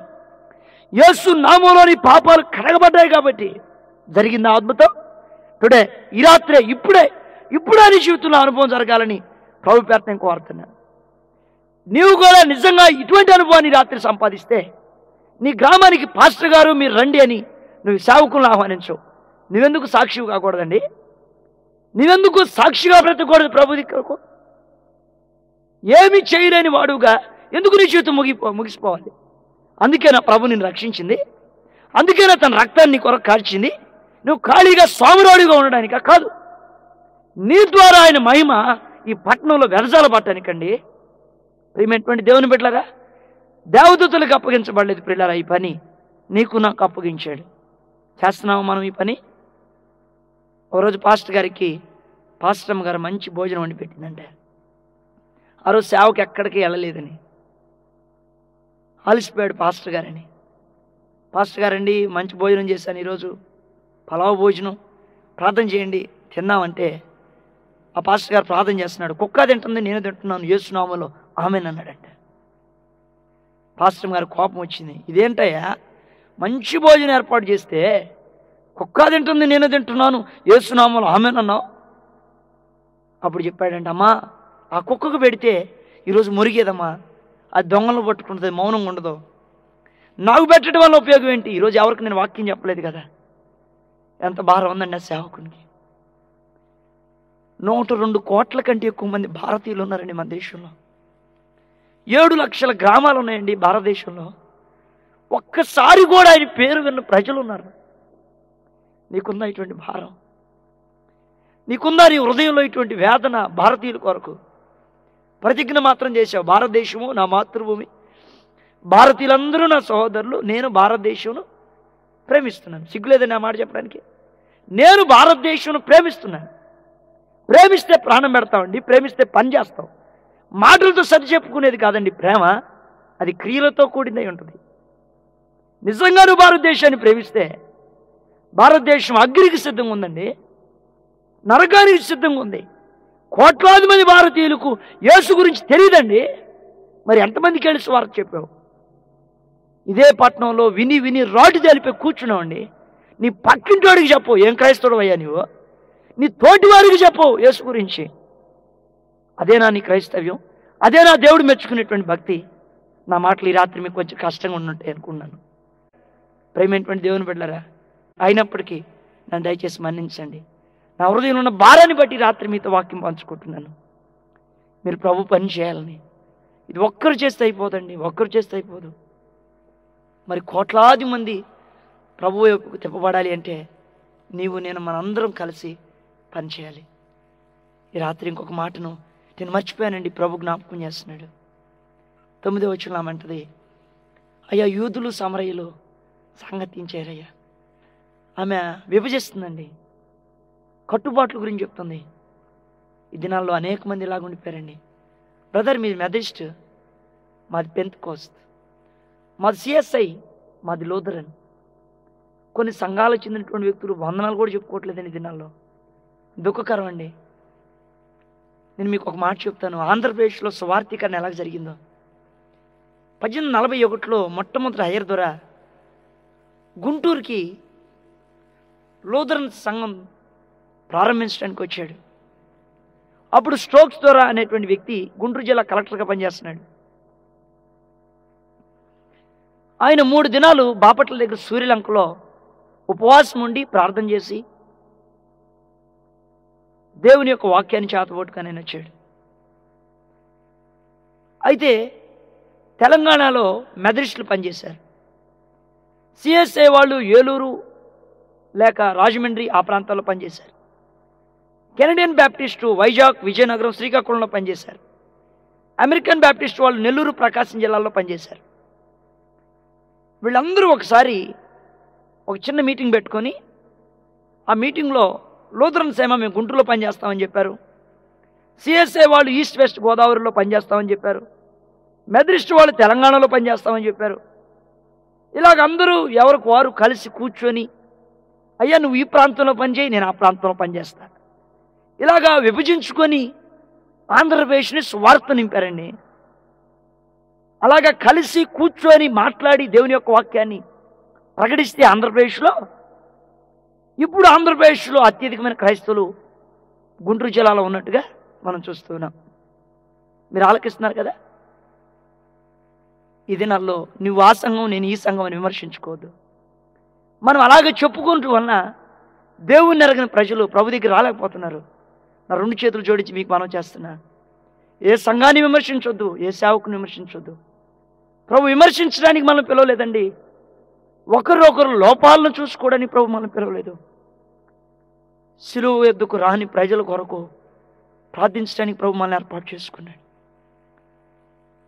యేసు నామంలో నీ పాపాలు కడగబడ్డాయి కాబట్టి జరిగింది అద్భుతం. టుడే, ఈ రాత్రే, ఇప్పుడే నీ జీవితంలో అనుభవం జరగాలని ప్రభు పేరుతో నేను కోరుతున్నాను. నీవు కూడా నిజంగా ఇటువంటి అనుభవాన్ని రాత్రి సంపాదిస్తే నీ గ్రామానికి పాస్టర్ గారు మీరు రండి అని నువ్వు సేవకులను ఆహ్వానించవు. నువ్వెందుకు సాక్షివి కాకూడదండి? నువ్వెందుకు సాక్షిగా బ్రతకూడదు ప్రభు దగ్గరకు? ఏమి చేయలేని వాడుగా ఎందుకు నీ జీవితం ముగిసిపోవాలి? అందుకేనా ప్రభు నిన్ను రక్షించింది? అందుకేనా తన రక్తాన్ని నీ కొరకు కాల్చింది? నువ్వు ఖాళీగా సోమరాడుగా ఉండడానికా? కాదు, నీ ద్వారా ఆయన మహిమ ఈ పట్టణంలో వెరజాల పట్టడానికండి. ప్రియమైనటువంటి దేవుని బిడ్డలారా, దేవదూతలకు అప్పగించబడలేదు ప్రియులారా, ఈ పని నీకు నాకు అప్పగించాడు. చేస్తున్నాము మనం ఈ పని. ఒకరోజు పాస్టర్ అమ్మ గారు మంచి భోజనం వండి పెట్టిందంటే, ఆ రోజు సేవకి ఎక్కడికి వెళ్ళలేదని అలసిపోయాడు పాస్టర్ గారని. పాస్టర్ గారండి మంచి భోజనం చేశాను ఈరోజు, పలావ్ భోజనం, ప్రార్థన చేయండి తిన్నామంటే ఆ పాస్టర్ గారు ప్రార్థన చేస్తున్నాడు. కుక్క తింటుంది, నేను తింటున్నాను, యేసు నామములో ఆమేన్ అన్నాడంట. పాస్టర్ గారు కోపం వచ్చింది. ఇదేంటయ్యా, మంచి భోజనం ఏర్పాటు చేస్తే కుక్క తింటుంది, నేను తింటున్నాను, యేసు నామములో ఆమేన్ అన్నావు. అప్పుడు చెప్పాడంట, అమ్మా ఆ కుక్కకు పెడితే ఈరోజు మురిగేదమ్మా, అది దొంగలను పట్టుకుంటుంది, మౌనంగా ఉండదు. నాకు పెట్టడం వల్ల ఉపయోగం ఏంటి? ఈరోజు ఎవరికి నేను వాక్యం చెప్పలేదు కదా. ఎంత భారం ఉందండి ఆ సేవకునికి. 102 కోట్ల కంటే ఎక్కువ మంది భారతీయులు ఉన్నారండి మన దేశంలో. 7 లక్షల గ్రామాలు ఉన్నాయండి భారతదేశంలో. ఒక్కసారి కూడా ఆయన పేరు విన్న ప్రజలు ఉన్నారు. నీకుందా ఇటువంటి భారం? నీకుందా నీ హృదయంలో ఇటువంటి వేదన? భారతీయుల కొరకు ప్రతిజ్ఞ మాత్రం చేశావు, భారతదేశము నా మాతృభూమి, భారతీయులందరూ నా సహోదరులు, నేను భారతదేశంను ప్రేమిస్తున్నాను. సిగ్గులేదని ఆ మాట చెప్పడానికి? నేను భారతదేశంను ప్రేమిస్తున్నాను. ప్రేమిస్తే ప్రాణం పెడతామండి, ప్రేమిస్తే పని చేస్తాం. మాటలతో సరి చెప్పుకునేది కాదండి ప్రేమ, అది క్రియలతో కూడిందై ఉంటుంది. నిజంగా నువ్వు భారతదేశాన్ని ప్రేమిస్తే భారతదేశం అగ్నికి సిద్ధంగా ఉందండి, నరకానికి సిద్ధంగా ఉంది. కోట్లాది మంది భారతీయులకు యేసు గురించి తెలియదండి. మరి ఎంతమందికి వెళ్ళి వార్త చెప్పావు? ఇదే పట్టణంలో విని విని రాటు తెలిపి కూర్చున్నావండి. నీ పక్కింటోడికి చెప్పు ఏం క్రైస్తవుడు అయ్యా నీవు, నీ తోటి వారికి చెప్పు యేసు గురించి. అదేనా నీ క్రైస్తవ్యం? అదేనా దేవుడు మెచ్చుకునేటువంటి భక్తి? నా మాటలు ఈ రాత్రి మీకు కొంచెం కష్టంగా ఉన్నట్టే అనుకున్నాను. ప్రేమైనటువంటి దేవుని బిడ్డలారా, అయినప్పటికీ నన్ను దయచేసి మన్నించండి. నా హృదయంలో ఉన్న భారాన్ని బట్టి రాత్రి మీతో వాక్యం పంచుకుంటున్నాను. మీరు ప్రభు పని చేయాలని. ఇది ఒక్కరు చేస్తే అయిపోదండి, ఒక్కరు చేస్తే అయిపోదు. మరి కోట్లాది మంది ప్రభు వైపుకు తిప్పబడాలి అంటే నీవు నేను మనందరం కలిసి పనిచేయాలి. ఈ రాత్రి ఇంకొక మాటను నేను మర్చిపోయానండి, ప్రభు జ్ఞాపకం చేస్తున్నాడు. 9వ వచనం అంటది, అయ్యా యూదులు సమరయులు సంగతించారయ్యా. ఆమె విభజిస్తుందండి, కట్టుబాట్ల గురించి చెప్తుంది. ఈ దినాల్లో అనేక మంది ఇలాగ ఉండిపోయారండి. బ్రదర్ మీది మెథడిస్ట్, మాది పెంతెకోస్త్, మాది సిఎస్ఐ, మాది లూథరన్. కొన్ని సంఘాలకు చెందినటువంటి వ్యక్తులు వందనాలు కూడా చెప్పుకోవట్లేదండి ఈ దినాల్లో. దుఃఖకరం అండి. నేను మీకు ఒక మాట చెప్తాను. ఆంధ్రప్రదేశ్లో సువార్థీకరణ ఎలా జరిగిందో 1841లో మొట్టమొదటి హయ్యర్ ద్వారా గుంటూరుకి లూథరన్ సంఘం ప్రారంభించడానికి వచ్చాడు. అప్పుడు స్టోక్స్ ద్వారా అనేటువంటి వ్యక్తి గుంటూరు జిల్లా కలెక్టర్గా పనిచేస్తున్నాడు. ఆయన 3 దినాలు బాపట్ల దగ్గర సూర్యలంకలో ఉపవాసం ఉండి ప్రార్థన చేసి దేవుని యొక్క వాక్యాన్ని చేతబోటుగా నేను వచ్చాడు. అయితే తెలంగాణలో మెథడిస్టులు పనిచేశారు. సిఎస్ఐ వాళ్ళు ఏలూరు లేక రాజమండ్రి ఆ ప్రాంతాల్లో పనిచేశారు. కెనడియన్ బ్యాప్టిస్టు వైజాగ్, విజయనగరం, శ్రీకాకుళంలో పనిచేశారు. అమెరికన్ బ్యాప్టిస్ట్ వాళ్ళు నెల్లూరు, ప్రకాశం జిల్లాల్లో పనిచేశారు. వీళ్ళందరూ ఒకసారి ఒక చిన్న మీటింగ్ పెట్టుకొని ఆ మీటింగ్లో లూథరన్ సేమ మేము గుంటూరులో పనిచేస్తామని చెప్పారు. సిఎస్ఐ వాళ్ళు ఈస్ట్ వెస్ట్ గోదావరిలో పనిచేస్తామని చెప్పారు. మెథడిస్ట్ వాళ్ళు తెలంగాణలో పనిచేస్తామని చెప్పారు. ఇలాగ అందరూ ఎవరికి వారు కలిసి కూర్చొని, అయ్యా నువ్వు ఈ ప్రాంతంలో పనిచేయి, నేను ఆ ప్రాంతంలో పనిచేస్తాను, ఇలాగా విభజించుకొని ఆంధ్రప్రదేశ్ని స్వార్థ నింపారండి. అలాగా కలిసి కూర్చొని మాట్లాడి దేవుని యొక్క వాక్యాన్ని ప్రకటిస్తే ఆంధ్రప్రదేశ్లో, ఇప్పుడు ఆంధ్రప్రదేశ్లో అత్యధికమైన క్రైస్తవులు గుంటూరు జిల్లాలో ఉన్నట్టుగా మనం చూస్తున్నాం. మీరు ఆలకిస్తున్నారు కదా. ఈ దినాల్లో నువ్వు ఆ సంఘం, నేను ఈ సంఘం అని విమర్శించుకోవద్దు. మనం అలాగే చెప్పుకుంటూ వలన దేవుణ్ణి ఎరగని ప్రజలు ప్రభు దగ్గర రాలేకపోతున్నారు. నా 2 చేతులు జోడించి మీకు మనం చేస్తున్నా, ఏ సంఘాన్ని విమర్శించొద్దు, ఏ సేవకుని విమర్శించొద్దు. ప్రభు విమర్శించడానికి మనం పిలవలేదండి. ఒకరొకరు లోపాలను చూసుకోవడానికి ప్రభు మనం పిలవలేదు. సిలువ ఎద్దుకు రాని ప్రజల కొరకు ప్రార్థించడానికి ప్రభు మనల్ని ఏర్పాటు చేసుకున్నాడు.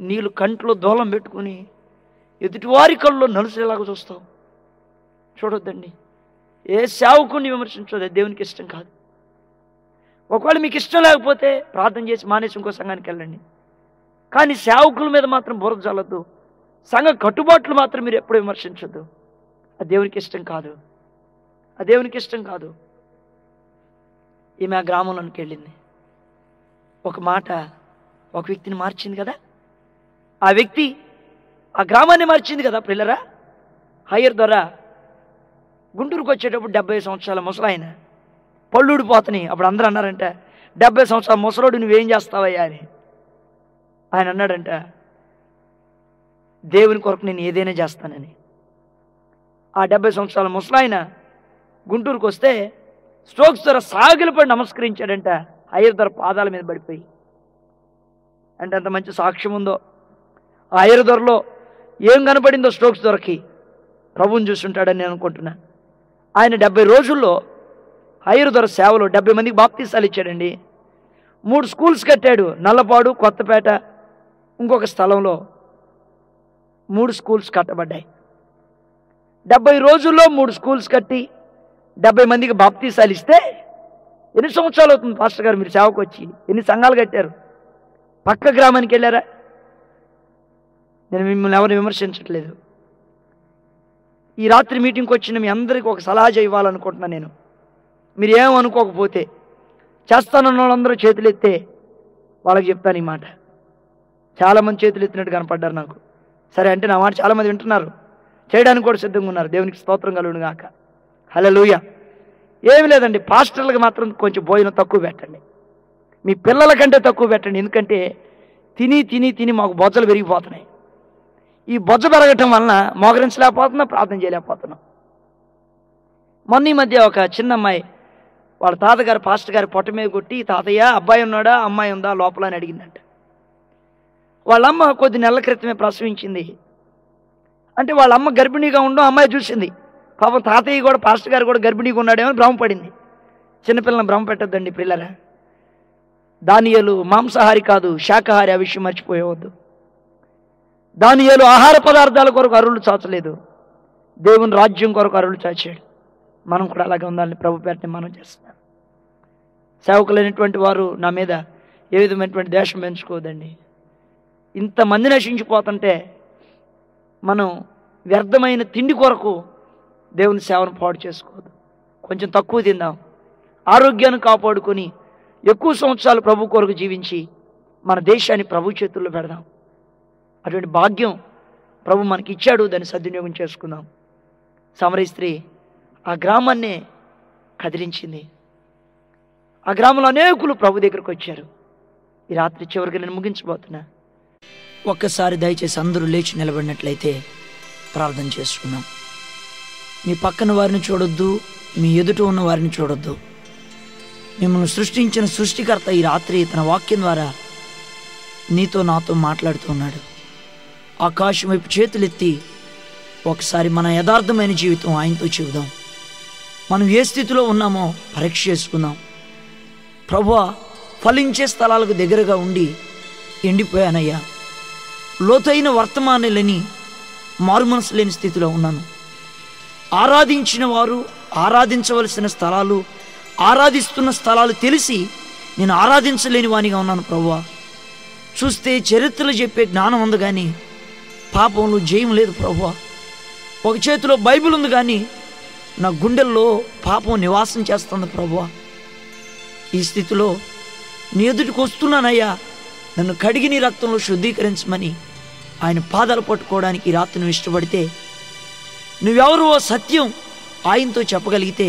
నీళ్ళు కంట్లో దూలం పెట్టుకుని ఎదుటివారి కళ్ళలో నలుసేలాగా చూస్తావు, చూడొద్దండి. ఏ సేవకుని విమర్శించొద్దు, దేవునికి ఇష్టం కాదు. ఒకవేళ మీకు ఇష్టం లేకపోతే ప్రార్థన చేసి మానేసి ఇంకో సంఘానికి వెళ్ళండి. కానీ సేవకుల మీద మాత్రం బురద చల్లొద్దు. సంఘ కట్టుబాట్లు మాత్రం మీరు ఎప్పుడు విమర్శించొద్దు. అది దేవునికి ఇష్టం కాదు, అది దేవునికి ఇష్టం కాదు. ఈమె ఆ గ్రామంలోనికి వెళ్ళింది. ఒక మాట ఒక వ్యక్తిని మార్చింది కదా. ఆ వ్యక్తి ఆ గ్రామాన్ని మార్చింది కదా. పిల్లరా, హయ్యర్ ద్వారా గుంటూరుకు వచ్చేటప్పుడు 70 సంవత్సరాల ముసలాయన, పళ్ళుడిపోతున్నాయి. అప్పుడు అందరూ అన్నారంట, 70 సంవత్సరాల ముసలోడు నువ్వేం చేస్తావయ్యా అని. ఆయన అన్నాడంట, దేవుని కొరకు నేను ఏదైనా చేస్తానని. ఆ 70 సంవత్సరాల ముసలాయన గుంటూరుకు వస్తే స్ట్రోక్స్ ద్వారా సాగిలపడి నమస్కరించాడంట. హయ్యర్ ద్వారా పాదాల మీద పడిపోయి. అంటే అంత మంచి సాక్ష్యం ఉందో. ఆ హయ్యర్ దొరలో ఏం కనపడిందో స్ట్రోక్స్ దొరకి ప్రభువుని చూస్తుంటాడని నేను అనుకుంటున్నా. ఆయన 70 రోజుల్లో హయ్యర్ దొర సేవలో 70 మందికి బాప్తీసాలు ఇచ్చాడండి. 3 స్కూల్స్ కట్టాడు. నల్లపాడు, కొత్తపేట, ఇంకొక స్థలంలో 3 స్కూల్స్ కట్టబడ్డాయి. 70 రోజుల్లో 3 స్కూల్స్ కట్టి 70 మందికి బాప్తీసాలు ఇస్తే ఎన్ని సంవత్సరాలు అవుతుంది పాస్టర్ గారు మీరు సేవకు వచ్చి? ఎన్ని సంఘాలు కట్టారు? పక్క గ్రామానికి వెళ్ళారా? నేను మిమ్మల్ని ఎవరిని విమర్శించట్లేదు. ఈ రాత్రి మీటింగ్కి వచ్చిన మీ అందరికీ ఒక సలహా ఇవ్వాలనుకుంటున్నాను నేను. మీరు ఏమనుకోకపోతే, చేస్తానన్న వాళ్ళందరూ చేతులు ఎత్తే వాళ్ళకి చెప్తాను ఈ మాట. చాలామంది చేతులు ఎత్తినట్టు కనపడ్డారు నాకు. సరే అంటే నా మాట చాలామంది వింటున్నారు, చేయడానికి కూడా సిద్ధంగా ఉన్నారు. దేవునికి స్తోత్రం కలుగును గాక. హల్లెలూయా. ఏమి లేదండి, పాస్టర్లకు మాత్రం కొంచెం భోజనం తక్కువ పెట్టండి. మీ పిల్లల కంటే తక్కువ పెట్టండి. ఎందుకంటే తిని తిని తిని మాకు బొజ్జలు పెరిగిపోతున్నాయి. ఈ బొజ్జ పెరగటం వలన మోకరించలేకపోతున్నా, ప్రార్థన చేయలేకపోతున్నాం. మొన్న ఈ మధ్య ఒక చిన్న అమ్మాయి వాళ్ళ తాతగారు పాస్టర్ గారి పొట్ట మీద కొట్టి, తాతయ్య అబ్బాయి ఉన్నాడా అమ్మాయి ఉందా లోపల అని అడిగిందంట. వాళ్ళమ్మ కొద్ది నెలల క్రితమే ప్రసవించింది. అంటే వాళ్ళ అమ్మ గర్భిణీగా ఉండడం అమ్మాయి చూసింది. పాపం తాతయ్య కూడా పాస్టర్ గారు కూడా గర్భిణీగా ఉన్నాడేమో భ్రమపడింది. చిన్నపిల్లలను భ్రమ పెట్టద్దండి పిల్లరా. దానియేలు మాంసాహారి కాదు, శాకాహారి. ఆ విషయం మర్చిపోయేవద్దు. దానియేలు ఆహార పదార్థాల కొరకు అరువులు చాచలేదు, దేవుని రాజ్యం కొరకు అరువులు చాచాడు. మనం కూడా అలాగే ఉండాలని ప్రభు పేరుని మనం చేస్తున్నాం. సేవకులైనటువంటి వారు నా మీద ఏ విధమైనటువంటి ద్వేషం పెంచుకోవద్దండి. ఇంతమంది నశించిపోతుంటే మనం వ్యర్థమైన తిండి కొరకు దేవుని సేవను పాడు చేసుకోవద్దు. కొంచెం తక్కువ తిందాం, ఆరోగ్యాన్ని కాపాడుకొని ఎక్కువ సంవత్సరాలు ప్రభు కొరకు జీవించి మన దేశాన్ని ప్రభు చేతుల్లో పెడదాం. అటువంటి భాగ్యం ప్రభు మనకి ఇచ్చాడు, దాన్ని సద్వినియోగం చేసుకుందాం. సమరయ స్త్రీ ఆ గ్రామాన్నే కదిలించింది. ఆ గ్రామంలో అనేకులు ప్రభు దగ్గరకు వచ్చారు. ఈ రాత్రి చివరికి నేను ముగించబోతున్నా. ఒక్కసారి దయచేసి అందరూ లేచి నిలబడినట్లయితే ప్రార్థన చేసుకున్నాం. మీ పక్కన వారిని చూడొద్దు, మీ ఎదుట ఉన్న వారిని చూడొద్దు. మిమ్మల్ని సృష్టించిన సృష్టికర్త ఈ రాత్రి తన వాక్యం ద్వారా నీతో నాతో మాట్లాడుతూ ఉన్నాడు. ఆకాశం వైపు చేతులెత్తి ఒకసారి మన యథార్థమైన జీవితం ఆయనతో చెబుదాం. మనం ఏ స్థితిలో ఉన్నామో పరీక్ష చేసుకుందాం. ప్రభువా, ఫలించే స్థలాలకు దగ్గరగా ఉండి ఎండిపోయానయ్యా. లోతైన వర్తమానం లేని మారుమనసు లేని స్థితిలో ఉన్నాను. ఆరాధించిన వారు ఆరాధించవలసిన స్థలాలు, ఆరాధిస్తున్న స్థలాలు తెలిసి నేను ఆరాధించలేని వానిగా ఉన్నాను. ప్రభువా, చూస్తే చరిత్రలు చెప్పే జ్ఞానం ఉంది కానీ పాపంలో జయం లేదు. ప్రభువా, ఒక చేతిలో బైబిల్ ఉంది కానీ నా గుండెల్లో పాపం నివాసం చేస్తుంది. ప్రభువా, ఈ స్థితిలో నీ ఎదుటికి వస్తున్నానయ్యా, నన్ను కడిగి నీ రక్తంలో శుద్ధీకరించమని ఆయన పాదాలు పట్టుకోవడానికి ఈ రాత్రి నువ్వు ఇష్టపడితే, నువ్వెవరో సత్యం ఆయనతో చెప్పగలిగితే,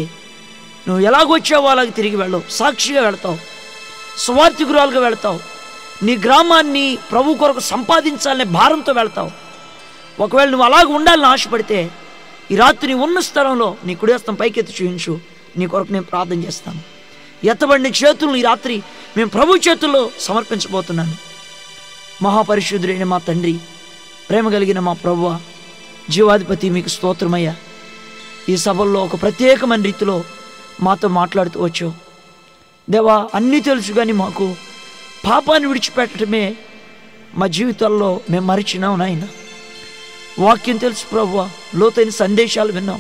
నువ్వు ఎలాగొచ్చావో అలాగే తిరిగి వెళ్ళవు. సాక్షిగా వెళతావు, స్వార్థికురాలుగా వెళతావు. నీ గ్రామాన్ని ప్రభు కొరకు సంపాదించాలనే భారంతో వెళతావు. ఒకవేళ నువ్వు అలాగ ఉండాలని ఆశపడితే ఈ రాత్రి ఉన్న స్థలంలో నీ కుడి హస్తం పైకెత్తి చూపించు. నీ కొరకు నేను ప్రార్థన చేస్తాను. ఎత్తబడిన చేతులను ఈ రాత్రి మేము ప్రభు చేతుల్లో సమర్పించబోతున్నాను. మహాపరిశుద్ధుడైన మా తండ్రి, ప్రేమ కలిగిన మా ప్రభువా, జీవాధిపతి, మీకు స్తోత్రమయ్యా. ఈ సభల్లో ఒక ప్రత్యేకమైన రీతిలో మాతో మాట్లాడుతూ వచ్చావు దేవా. అన్నీ తెలుసు కానీ మాకు పాపాన్ని విడిచిపెట్టడమే మా జీవితాల్లో మేము మరిచినాం నాయన. వాక్యం తెలుసు ప్రభువా, లోతైన సందేశాలు విన్నాం,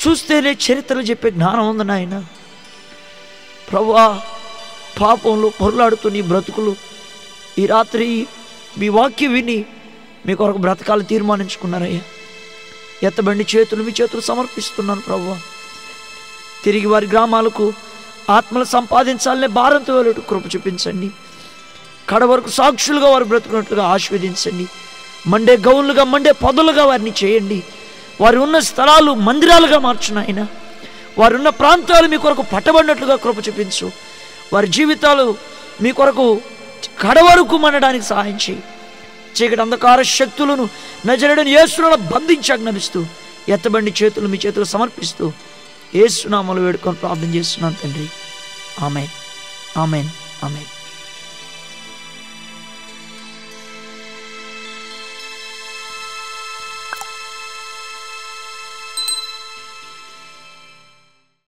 చూస్తేనే చరిత్రలు చెప్పే జ్ఞానం ఉంది నాయన. ప్రభువా, పాపంలో పొరలాడుతూ నీ బ్రతుకులు ఈ రాత్రి మీ వాక్యం విని మీ కొరకు బ్రతకాలు తీర్మానించుకున్నారయ్యా. ఎత్తబండి చేతులు మీ చేతులు సమర్పిస్తున్నాను ప్రభువా. తిరిగి వారి గ్రామాలకు ఆత్మలు సంపాదించాలనే భారంతో వెళ్ళి కృప చూపించండి. కడ వరకు సాక్షులుగా వారు బ్రతుకున్నట్లుగా ఆశీర్వదించండి. మండే గౌన్లుగా, మండే పొదలుగా వారిని చేయండి. వారు ఉన్న స్థలాలు మందిరాలుగా మార్చునాయన. వారు ఉన్న ప్రాంతాలు మీ కొరకు పట్టబడినట్లుగా కృప చూపించు. వారి జీవితాలు మీ కొరకు కడవరకు మనడానికి సహాయం చేయి. చీకటి అంధకార శక్తులను నజరేయుడైన యేసునామములో బంధించాజ్ఞాపిస్తూ ఎత్తబండి చేతులు మీ చేతులు సమర్పిస్తూ యేసునామములో వేడుకొని ప్రార్థన చేస్తున్నాను తండ్రి. ఆమేన్, ఆమేన్, ఆమేన్.